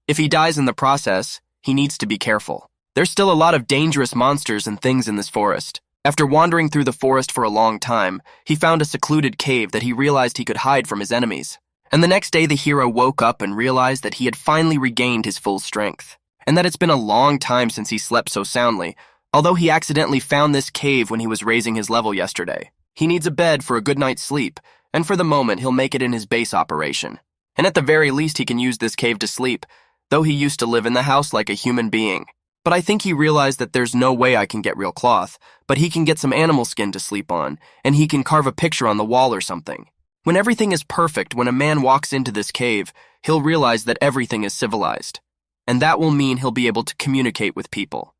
Speaker 1: If he dies in the process, he needs to be careful. There's still a lot of dangerous monsters and things in this forest. After wandering through the forest for a long time, he found a secluded cave that he realized he could hide from his enemies. And the next day the hero woke up and realized that he had finally regained his full strength, and that it's been a long time since he slept so soundly, although he accidentally found this cave when he was raising his level yesterday. He needs a bed for a good night's sleep, and for the moment he'll make it in his base operation. And at the very least he can use this cave to sleep, though he used to live in the house like a human being. But I think he realized that there's no way I can get real cloth, but he can get some animal skin to sleep on, and he can carve a picture on the wall or something. When everything is perfect, when a man walks into this cave, he'll realize that everything is civilized. And that will mean he'll be able to communicate with people.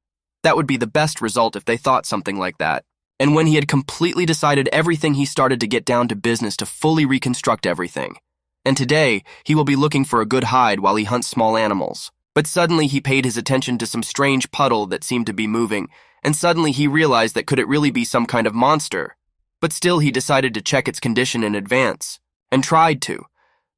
Speaker 1: That would be the best result if they thought something like that. And when he had completely decided everything, he started to get down to business to fully reconstruct everything. And today, he will be looking for a good hide while he hunts small animals. But suddenly he paid his attention to some strange puddle that seemed to be moving, and suddenly he realized that could it really be some kind of monster? But still he decided to check its condition in advance, and tried to.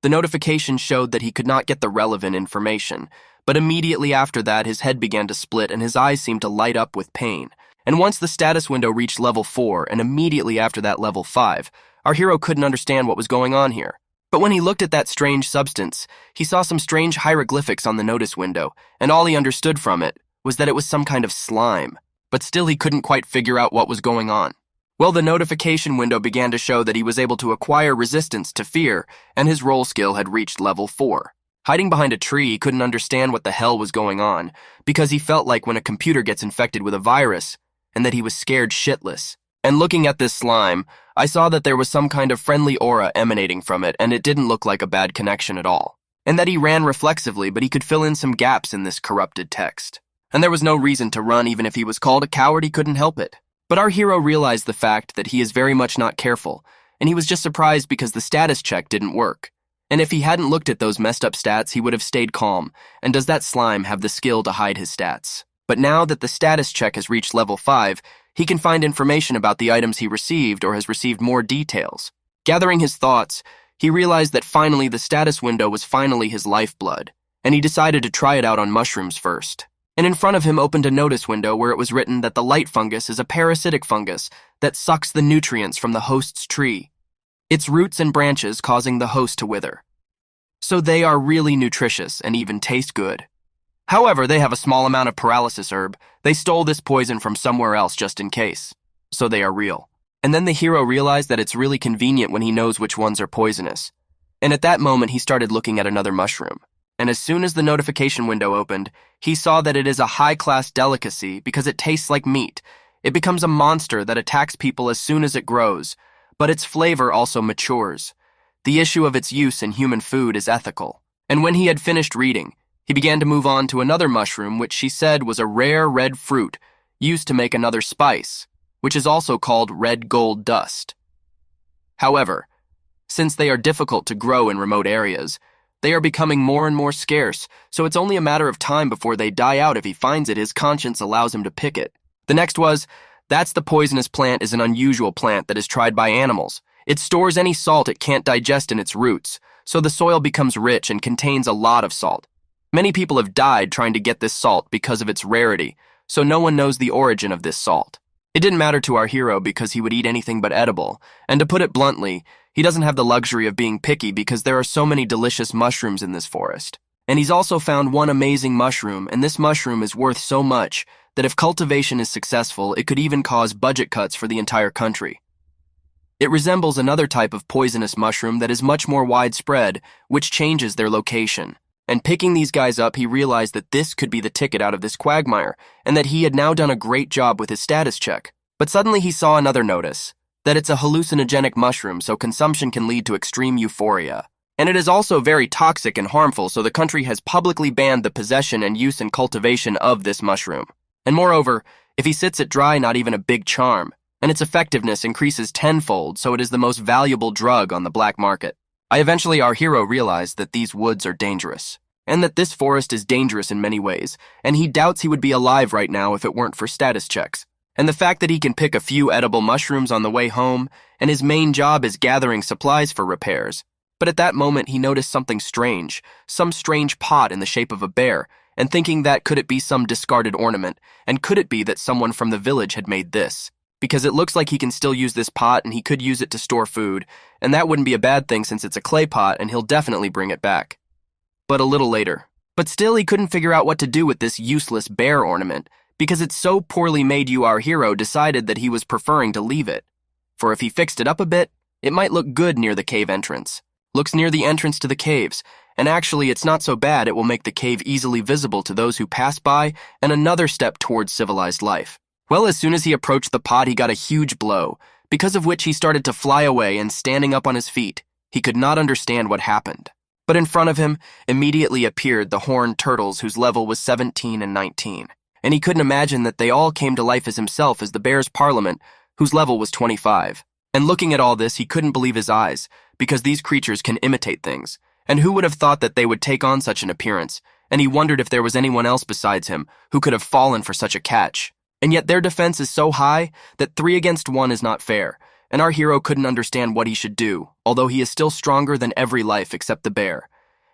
Speaker 1: The notification showed that he could not get the relevant information, but immediately after that his head began to split and his eyes seemed to light up with pain. And once the status window reached level 4, and immediately after that level 5, our hero couldn't understand what was going on here. But when he looked at that strange substance, he saw some strange hieroglyphics on the notice window, and all he understood from it was that it was some kind of slime. But still he couldn't quite figure out what was going on. Well, the notification window began to show that he was able to acquire resistance to fear, and his roll skill had reached level 4. Hiding behind a tree, he couldn't understand what the hell was going on, because he felt like when a computer gets infected with a virus, and that he was scared shitless. And looking at this slime, I saw that there was some kind of friendly aura emanating from it, and it didn't look like a bad connection at all. And that he ran reflexively, but he could fill in some gaps in this corrupted text. And there was no reason to run, even if he was called a coward, he couldn't help it. But our hero realized the fact that he is very much not careful, and he was just surprised because the status check didn't work. And if he hadn't looked at those messed up stats, he would have stayed calm. And does that slime have the skill to hide his stats? But now that the status check has reached level 5, he can find information about the items he received or has received more details. Gathering his thoughts, he realized that finally the status window was finally his lifeblood, and he decided to try it out on mushrooms first. And in front of him opened a notice window where it was written that the light fungus is a parasitic fungus that sucks the nutrients from the host's tree, its roots and branches causing the host to wither. So they are really nutritious and even taste good. However, they have a small amount of paralysis herb. They stole this poison from somewhere else just in case. So they are real. And then the hero realized that it's really convenient when he knows which ones are poisonous. And at that moment, he started looking at another mushroom. And as soon as the notification window opened, he saw that it is a high-class delicacy because it tastes like meat. It becomes a monster that attacks people as soon as it grows, but its flavor also matures. The issue of its use in human food is ethical. And when he had finished reading, he began to move on to another mushroom, which she said was a rare red fruit used to make another spice, which is also called red gold dust. However, since they are difficult to grow in remote areas, they are becoming more and more scarce, so it's only a matter of time before they die out. If he finds it, his conscience allows him to pick it. The next was, that's the poisonous plant is an unusual plant that is tried by animals. It stores any salt it can't digest in its roots, so the soil becomes rich and contains a lot of salt. Many people have died trying to get this salt because of its rarity, so no one knows the origin of this salt. It didn't matter to our hero because he would eat anything but edible, and to put it bluntly, he doesn't have the luxury of being picky because there are so many delicious mushrooms in this forest. And he's also found one amazing mushroom, and this mushroom is worth so much that if cultivation is successful, it could even cause budget cuts for the entire country. It resembles another type of poisonous mushroom that is much more widespread, which changes their location. And picking these guys up, he realized that this could be the ticket out of this quagmire, and that he had now done a great job with his status check. But suddenly he saw another notice, that it's a hallucinogenic mushroom, so consumption can lead to extreme euphoria. And it is also very toxic and harmful, so the country has publicly banned the possession and use and cultivation of this mushroom. And moreover, if he sits it dry, not even a big charm, and its effectiveness increases tenfold, so it is the most valuable drug on the black market. Eventually, our hero realized that these woods are dangerous, and that this forest is dangerous in many ways, and he doubts he would be alive right now if it weren't for status checks. And the fact that he can pick a few edible mushrooms on the way home, and his main job is gathering supplies for repairs. But at that moment, he noticed something strange, some strange pot in the shape of a bear, and thinking that could it be some discarded ornament, and could it be that someone from the village had made this? Because it looks like he can still use this pot and he could use it to store food, and that wouldn't be a bad thing since it's a clay pot and he'll definitely bring it back. But a little later. But still he couldn't figure out what to do with this useless bear ornament, because it's so poorly made our hero decided that he was preferring to leave it. For if he fixed it up a bit, it might look good near the cave entrance. Looks near the entrance to the caves, and actually it's not so bad, it will make the cave easily visible to those who pass by and another step towards civilized life. Well, as soon as he approached the pot, he got a huge blow, because of which he started to fly away and standing up on his feet. He could not understand what happened. But in front of him immediately appeared the horned turtles whose level was 17 and 19. And he couldn't imagine that they all came to life as himself as the bear's parliament, whose level was 25. And looking at all this, he couldn't believe his eyes, because these creatures can imitate things. And who would have thought that they would take on such an appearance? And he wondered if there was anyone else besides him who could have fallen for such a catch. And yet their defense is so high that 3 against 1 is not fair, and our hero couldn't understand what he should do, although he is still stronger than every life except the bear.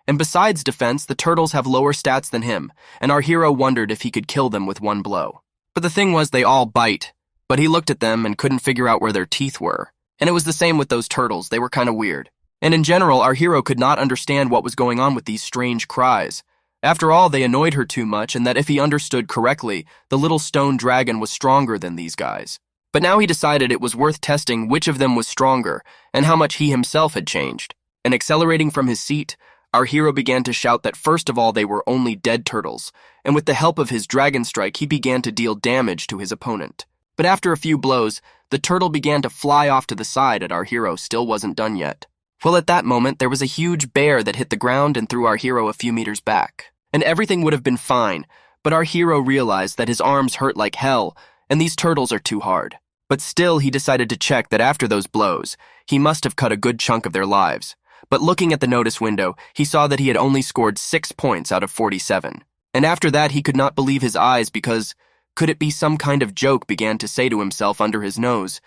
Speaker 1: And besides defense, the turtles have lower stats than him, and our hero wondered if he could kill them with one blow. But the thing was, they all bite, but he looked at them and couldn't figure out where their teeth were. And it was the same with those turtles, they were kind of weird. And in general, our hero could not understand what was going on with these strange cries. After all, they annoyed her too much, and that if he understood correctly, the little stone dragon was stronger than these guys. But now he decided it was worth testing which of them was stronger, and how much he himself had changed. And accelerating from his seat, our hero began to shout that first of all they were only dead turtles, and with the help of his dragon strike he began to deal damage to his opponent. But after a few blows, the turtle began to fly off to the side, and our hero still wasn't done yet. Well, at that moment, there was a huge bear that hit the ground and threw our hero a few meters back. And everything would have been fine, but our hero realized that his arms hurt like hell, and these turtles are too hard. But still, he decided to check that after those blows, he must have cut a good chunk of their lives. But looking at the notice window, he saw that he had only scored 6 points out of 47. And after that, he could not believe his eyes because, could it be some kind of joke, began to say to himself under his nose?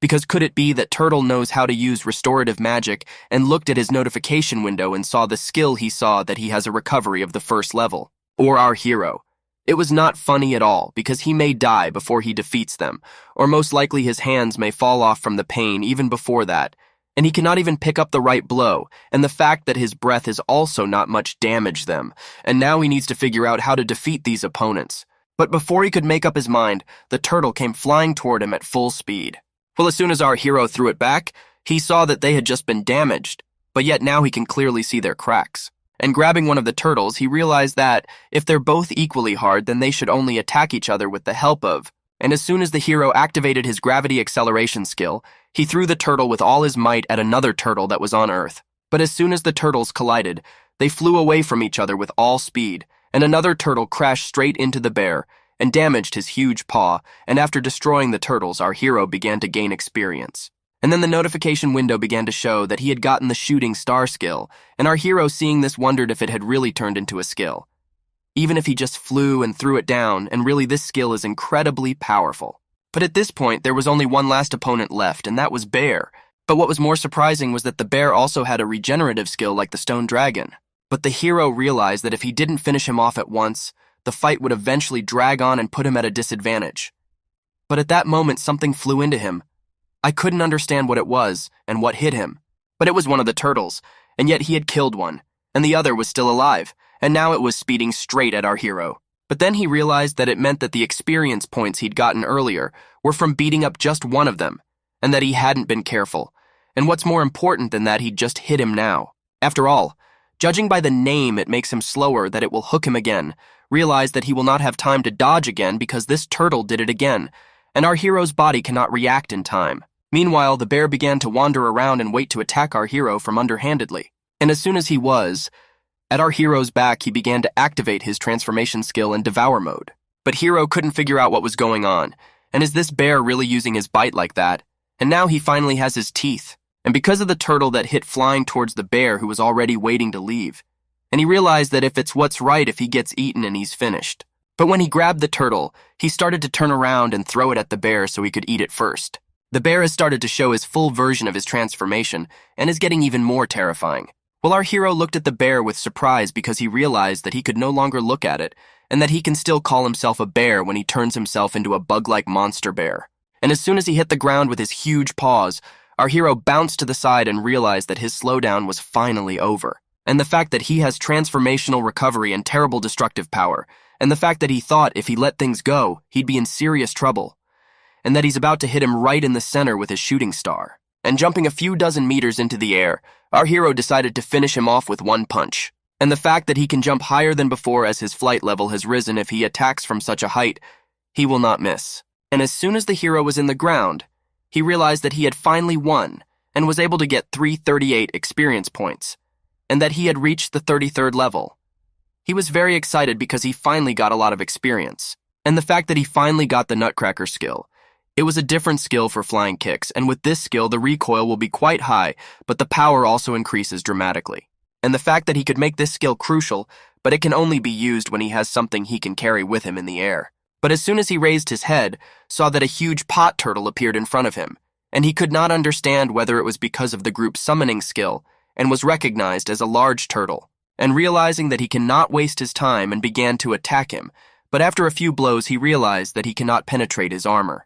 Speaker 1: Because could it be that Turtle knows how to use restorative magic and looked at his notification window and saw the skill he saw that he has a recovery of the first level? Or our hero? It was not funny at all, because he may die before he defeats them, or most likely his hands may fall off from the pain even before that, and he cannot even pick up the right blow, and the fact that his breath is also not much damage them, and now he needs to figure out how to defeat these opponents. But before he could make up his mind, the turtle came flying toward him at full speed. Well, as soon as our hero threw it back, he saw that they had just been damaged, but yet now he can clearly see their cracks. And grabbing one of the turtles, he realized that if they're both equally hard, then they should only attack each other with the help of. And as soon as the hero activated his gravity acceleration skill, he threw the turtle with all his might at another turtle that was on Earth. But as soon as the turtles collided, they flew away from each other with all speed, and another turtle crashed straight into the bear and damaged his huge paw, and after destroying the turtles, our hero began to gain experience. And then the notification window began to show that he had gotten the shooting star skill, and our hero, seeing this, wondered if it had really turned into a skill. Even if he just flew and threw it down, and really this skill is incredibly powerful. But at this point, there was only one last opponent left, and that was Bear. But what was more surprising was that the bear also had a regenerative skill like the stone dragon. But the hero realized that if he didn't finish him off at once, the fight would eventually drag on and put him at a disadvantage. But at that moment, something flew into him. I couldn't understand what it was and what hit him. But it was one of the turtles, and yet he had killed one, and the other was still alive, and now it was speeding straight at our hero. But then he realized that it meant that the experience points he'd gotten earlier were from beating up just one of them, and that he hadn't been careful. And what's more important than that, he'd just hit him now. After all, judging by the name it makes him slower, that it will hook him again, realize that he will not have time to dodge again because this turtle did it again, and our hero's body cannot react in time. Meanwhile, the bear began to wander around and wait to attack our hero from underhandedly. And as soon as he was at our hero's back, he began to activate his transformation skill in Devour mode. But Hiro couldn't figure out what was going on, and is this bear really using his bite like that? And now he finally has his teeth, and because of the turtle that hit flying towards the bear who was already waiting to leave. And he realized that if it's what's right if he gets eaten and he's finished. But when he grabbed the turtle, he started to turn around and throw it at the bear so he could eat it first. The bear has started to show his full version of his transformation and is getting even more terrifying. Well, our hero looked at the bear with surprise because he realized that he could no longer look at it and that he can still call himself a bear when he turns himself into a bug-like monster bear. And as soon as he hit the ground with his huge paws, our hero bounced to the side and realized that his slowdown was finally over. And the fact that he has transformational recovery and terrible destructive power, and the fact that he thought if he let things go, he'd be in serious trouble, and that he's about to hit him right in the center with his shooting star. And jumping a few dozen meters into the air, our hero decided to finish him off with one punch. And the fact that he can jump higher than before as his flight level has risen if he attacks from such a height, he will not miss. And as soon as the hero was in the ground, he realized that he had finally won and was able to get 338 experience points, and that he had reached the 33rd level. He was very excited because he finally got a lot of experience. And the fact that he finally got the Nutcracker skill. It was a different skill for flying kicks, and with this skill the recoil will be quite high, but the power also increases dramatically. And the fact that he could make this skill crucial, but it can only be used when he has something he can carry with him in the air. But as soon as he raised his head, saw that a huge pot turtle appeared in front of him, and he could not understand whether it was because of the group summoning skill, and was recognized as a large turtle. And realizing that he cannot waste his time and began to attack him, but after a few blows he realized that he cannot penetrate his armor,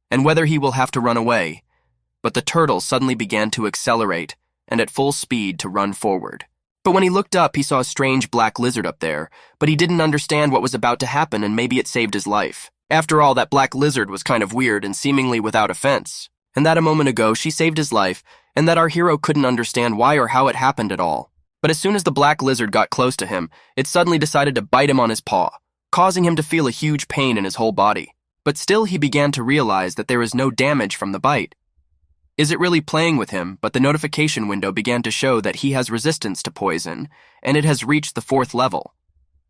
Speaker 1: and whether he will have to run away. But the turtle suddenly began to accelerate, and at full speed to run forward. But when he looked up, he saw a strange black lizard up there, but he didn't understand what was about to happen and maybe it saved his life. After all, that black lizard was kind of weird and seemingly without offense, and that a moment ago she saved his life, and that our hero couldn't understand why or how it happened at all. But as soon as the black lizard got close to him, it suddenly decided to bite him on his paw, causing him to feel a huge pain in his whole body. But still he began to realize that there was no damage from the bite. Is it really playing with him? But the notification window began to show that he has resistance to poison, and it has reached the 4th level.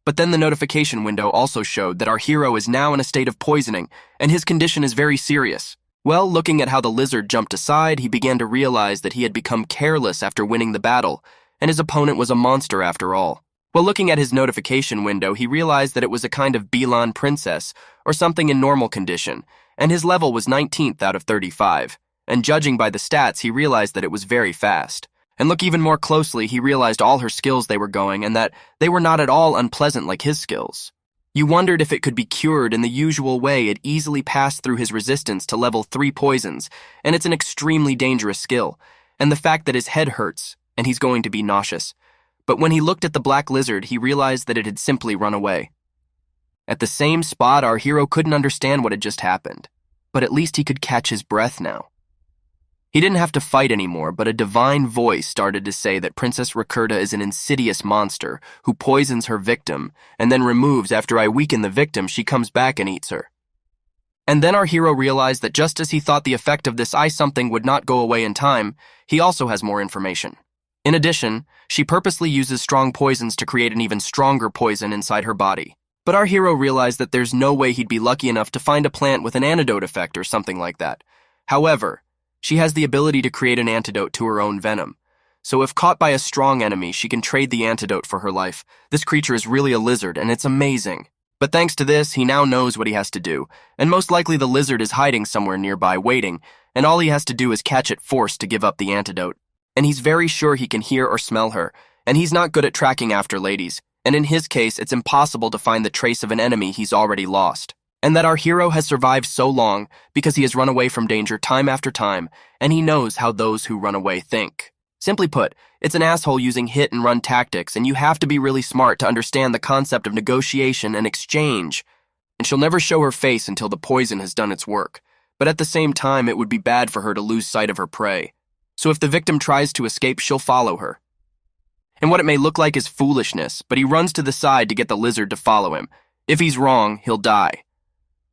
Speaker 1: But then the notification window also showed that our hero is now in a state of poisoning, and his condition is very serious. Well, looking at how the lizard jumped aside, he began to realize that he had become careless after winning the battle, and his opponent was a monster after all. While looking at his notification window, he realized that it was a kind of Beelan princess, or something in normal condition, and his level was 19th out of 35. And judging by the stats, he realized that it was very fast. And look even more closely, he realized all her skills they were going, and that they were not at all unpleasant like his skills. You wondered if it could be cured in the usual way. It easily passed through his resistance to level 3 poisons, and it's an extremely dangerous skill. And the fact that his head hurts, and he's going to be nauseous. But when he looked at the black lizard, he realized that it had simply run away. At the same spot, our hero couldn't understand what had just happened, but at least he could catch his breath now. He didn't have to fight anymore, but a divine voice started to say that Princess Rakurta is an insidious monster who poisons her victim, and then removes after I weaken the victim, she comes back and eats her. And then our hero realized that just as he thought the effect of this ice something would not go away in time, he also has more information. In addition, she purposely uses strong poisons to create an even stronger poison inside her body. But our hero realized that there's no way he'd be lucky enough to find a plant with an antidote effect or something like that. However, she has the ability to create an antidote to her own venom. So if caught by a strong enemy, she can trade the antidote for her life. This creature is really a lizard, and it's amazing. But thanks to this, he now knows what he has to do, and most likely the lizard is hiding somewhere nearby waiting, and all he has to do is catch it forced to give up the antidote. And he's very sure he can hear or smell her, and he's not good at tracking after ladies, and in his case, it's impossible to find the trace of an enemy he's already lost. And that our hero has survived so long because he has run away from danger time after time, and he knows how those who run away think. Simply put, it's an asshole using hit-and-run tactics, and you have to be really smart to understand the concept of negotiation and exchange. And she'll never show her face until the poison has done its work, but at the same time, it would be bad for her to lose sight of her prey. So if the victim tries to escape, she'll follow her. And what it may look like is foolishness, but he runs to the side to get the lizard to follow him. If he's wrong, he'll die.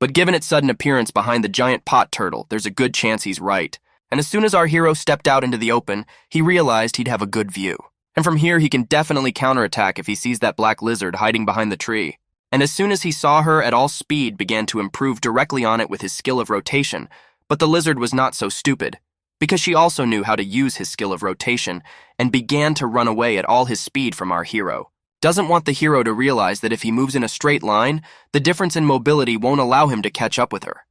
Speaker 1: But given its sudden appearance behind the giant pot turtle, there's a good chance he's right. And as soon as our hero stepped out into the open, he realized he'd have a good view. And from here, he can definitely counterattack if he sees that black lizard hiding behind the tree. And as soon as he saw her at all speed began to improve directly on it with his skill of rotation, but the lizard was not so stupid, because she also knew how to use his skill of rotation and began to run away at all his speed from our hero. Doesn't want the hero to realize that if he moves in a straight line, the difference in mobility won't allow him to catch up with her.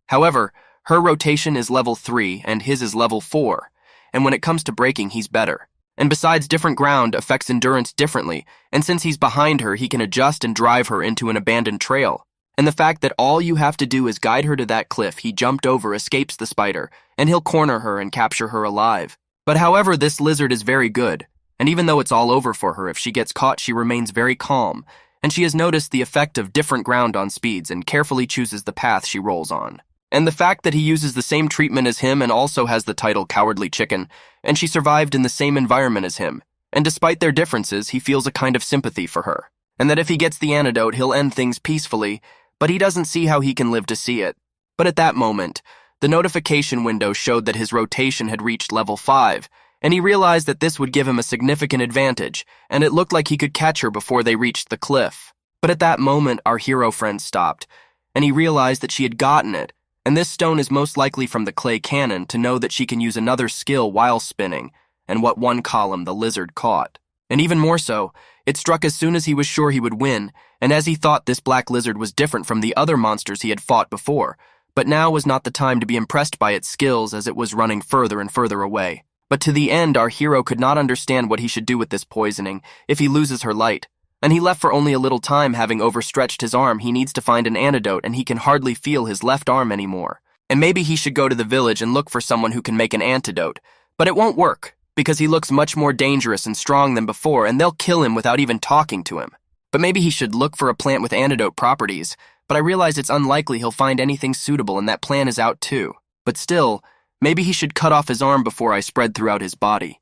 Speaker 1: However, her rotation is level 3 and his is level 4, and when it comes to braking, he's better. And besides, different ground affects endurance differently, and since he's behind her, he can adjust and drive her into an abandoned trail. And the fact that all you have to do is guide her to that cliff he jumped over escapes the spider, and he'll corner her and capture her alive. But however, this lizard is very good, and even though it's all over for her, if she gets caught, she remains very calm, and she has noticed the effect of different ground on speeds and carefully chooses the path she rolls on. And the fact that he uses the same treatment as him and also has the title Cowardly Chicken, and she survived in the same environment as him, and despite their differences, he feels a kind of sympathy for her. And that if he gets the antidote, he'll end things peacefully, but he doesn't see how he can live to see it. But at that moment, the notification window showed that his rotation had reached level 5, and he realized that this would give him a significant advantage, and it looked like he could catch her before they reached the cliff. But at that moment, our hero friend stopped, and he realized that she had gotten it, and this stone is most likely from the clay cannon to know that she can use another skill while spinning, and what one column the lizard caught. And even more so, it struck as soon as he was sure he would win, and as he thought this black lizard was different from the other monsters he had fought before, but now was not the time to be impressed by its skills as it was running further and further away. But to the end, our hero could not understand what he should do with this poisoning if he loses her light. And he left for only a little time, having overstretched his arm. He needs to find an antidote, and he can hardly feel his left arm anymore. And maybe he should go to the village and look for someone who can make an antidote. But it won't work, because he looks much more dangerous and strong than before, and they'll kill him without even talking to him. But maybe he should look for a plant with antidote properties, but I realize it's unlikely he'll find anything suitable, and that plan is out too. But still, maybe he should cut off his arm before I spread throughout his body.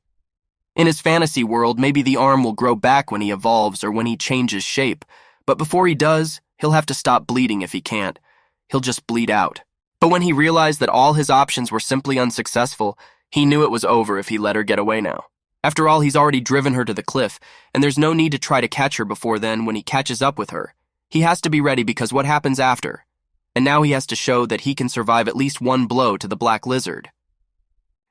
Speaker 1: In his fantasy world, maybe the arm will grow back when he evolves or when he changes shape, but before he does, he'll have to stop bleeding if he can't. He'll just bleed out. But when he realized that all his options were simply unsuccessful, he knew it was over if he let her get away now. After all, he's already driven her to the cliff, and there's no need to try to catch her before then when he catches up with her. He has to be ready because what happens after? And now he has to show that he can survive at least one blow to the black lizard.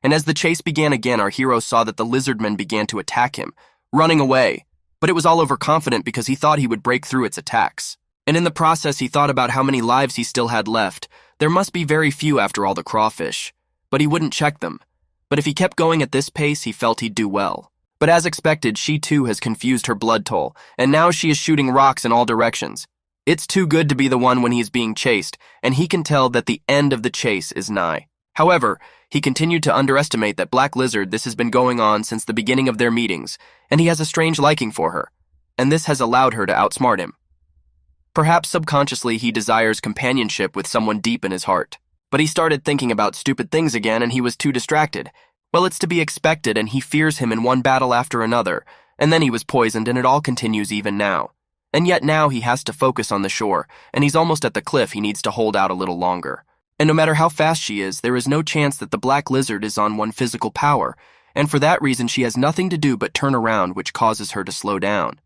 Speaker 1: And as the chase began again, our hero saw that the lizardmen began to attack him, running away. But it was all overconfident because he thought he would break through its attacks. And in the process, he thought about how many lives he still had left. There must be very few after all the crawfish. But he wouldn't check them. But if he kept going at this pace, he felt he'd do well. But as expected, she too has confused her blood toll, and now she is shooting rocks in all directions. It's too good to be the one when he is being chased, and he can tell that the end of the chase is nigh. However, he continued to underestimate that Black Lizard. This has been going on since the beginning of their meetings, and he has a strange liking for her, and this has allowed her to outsmart him. Perhaps subconsciously he desires companionship with someone deep in his heart. But he started thinking about stupid things again, and he was too distracted. Well, it's to be expected, and he fears him in one battle after another, and then he was poisoned, and it all continues even now. And yet now he has to focus on the shore, and he's almost at the cliff. He needs to hold out a little longer. And no matter how fast she is, there is no chance that the Black Lizard is on one physical power, and for that reason she has nothing to do but turn around, which causes her to slow down.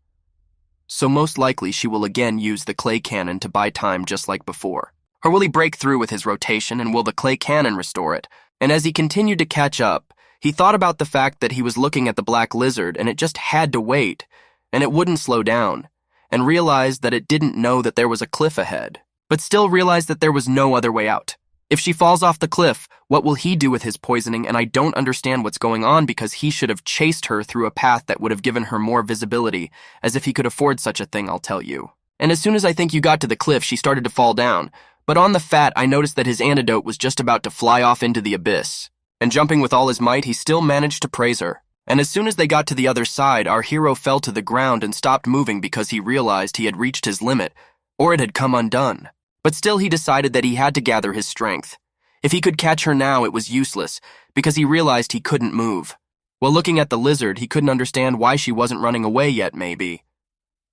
Speaker 1: So most likely she will again use the clay cannon to buy time just like before. Or will he break through with his rotation, and will the clay cannon restore it? And as he continued to catch up, he thought about the fact that he was looking at the Black Lizard and it just had to wait, and it wouldn't slow down, and realized that it didn't know that there was a cliff ahead, but still realized that there was no other way out. If she falls off the cliff, what will he do with his poisoning? And I don't understand what's going on, because he should have chased her through a path that would have given her more visibility, as if he could afford such a thing, I'll tell you. And as soon as I think you got to the cliff, she started to fall down. But on the fat, I noticed that his antidote was just about to fly off into the abyss. And jumping with all his might, he still managed to praise her. And as soon as they got to the other side, our hero fell to the ground and stopped moving because he realized he had reached his limit, or it had come undone. But still he decided that he had to gather his strength. If he could catch her now, it was useless, because he realized he couldn't move. While looking at the lizard, he couldn't understand why she wasn't running away yet, maybe.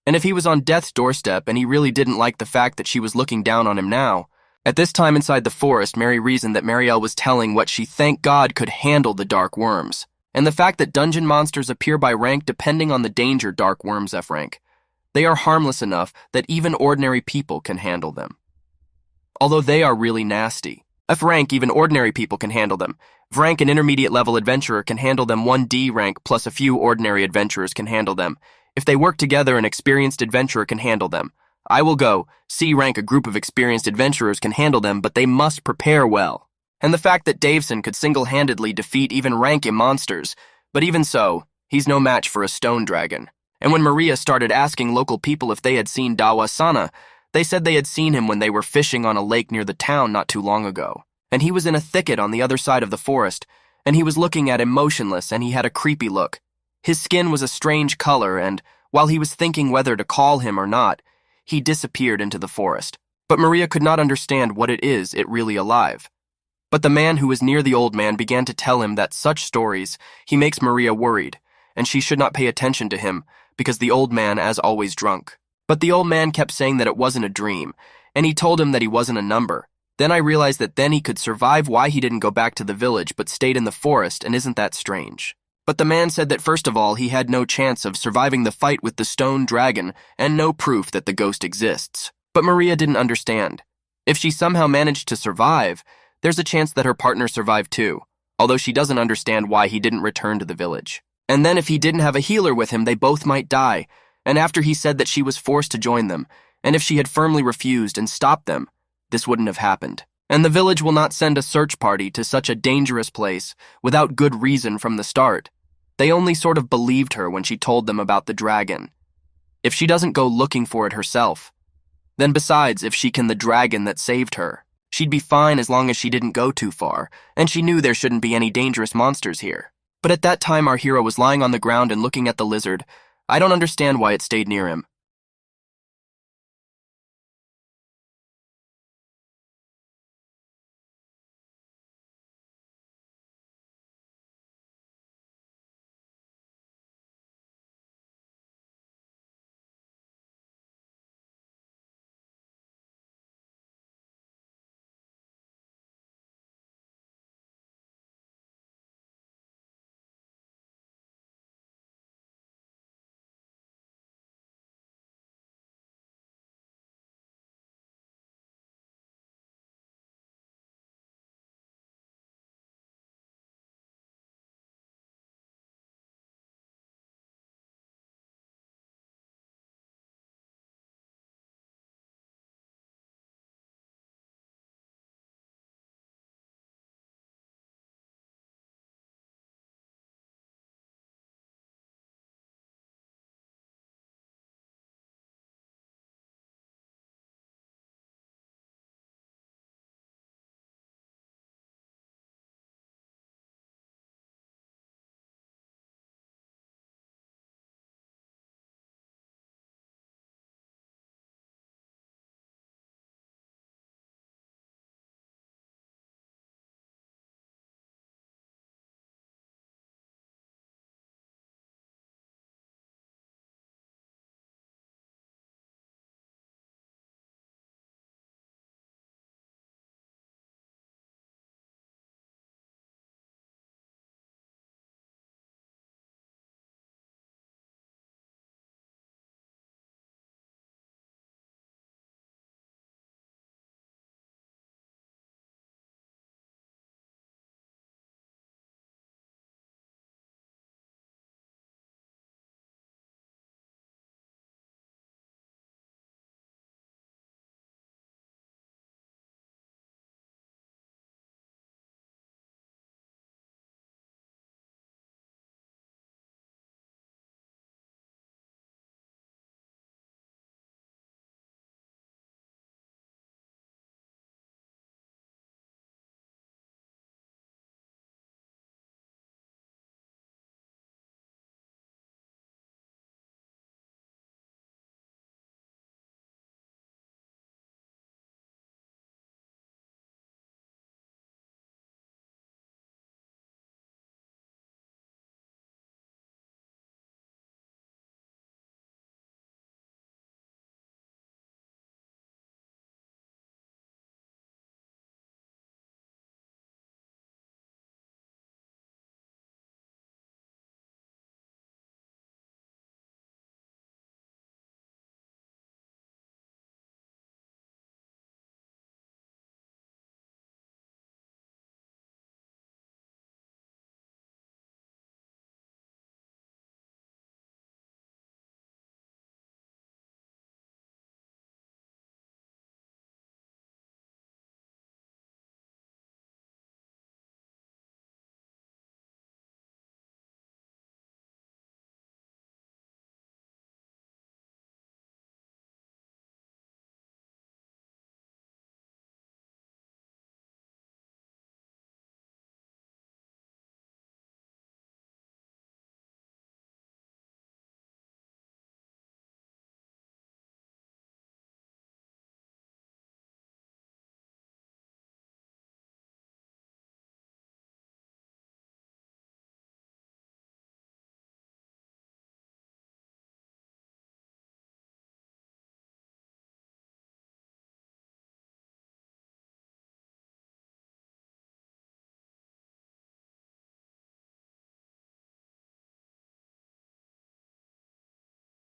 Speaker 1: And if he was on death's doorstep and he really didn't like the fact that she was looking down on him now, at this time inside the forest, Mary reasoned that Marielle was telling what she thanked God could handle the dark worms, and the fact that dungeon monsters appear by rank depending on the danger dark worms F rank. They are harmless enough that even ordinary people can handle them. Although they are really nasty. F rank, even ordinary people can handle them. V rank, an intermediate level adventurer can handle them. 1D rank plus a few ordinary adventurers can handle them. If they work together, an experienced adventurer can handle them. I will go. C rank, a group of experienced adventurers can handle them, but they must prepare well. And the fact that Davison could single-handedly defeat even rank monsters, but even so, he's no match for a stone dragon. And when Maria started asking local people if they had seen Dawa-sana, they said they had seen him when they were fishing on a lake near the town not too long ago. And he was in a thicket on the other side of the forest, and he was looking at him motionless, and he had a creepy look. His skin was a strange color, and while he was thinking whether to call him or not, he disappeared into the forest. But Maria could not understand what it is really alive. But the man who was near the old man began to tell him that such stories, he makes Maria worried, and she should not pay attention to him, because the old man as always drunk. But the old man kept saying that it wasn't a dream, and he told him that he wasn't a number. Then I realized that then he could survive why he didn't go back to the village but stayed in the forest, and isn't that strange? But the man said that first of all he had no chance of surviving the fight with the stone dragon and no proof that the ghost exists. But Maria didn't understand. If she somehow managed to survive, there's a chance that her partner survived too, although she doesn't understand why he didn't return to the village. And then if he didn't have a healer with him, they both might die. And after he said that she was forced to join them, and if she had firmly refused and stopped them, this wouldn't have happened. And the village will not send a search party to such a dangerous place without good reason from the start. They only sort of believed her when she told them about the dragon. If she doesn't go looking for it herself, then besides, if she can the dragon that saved her, she'd be fine as long as she didn't go too far, and she knew there shouldn't be any dangerous monsters here. But at that time our hero was lying on the ground and looking at the lizard. I don't understand why it stayed near him.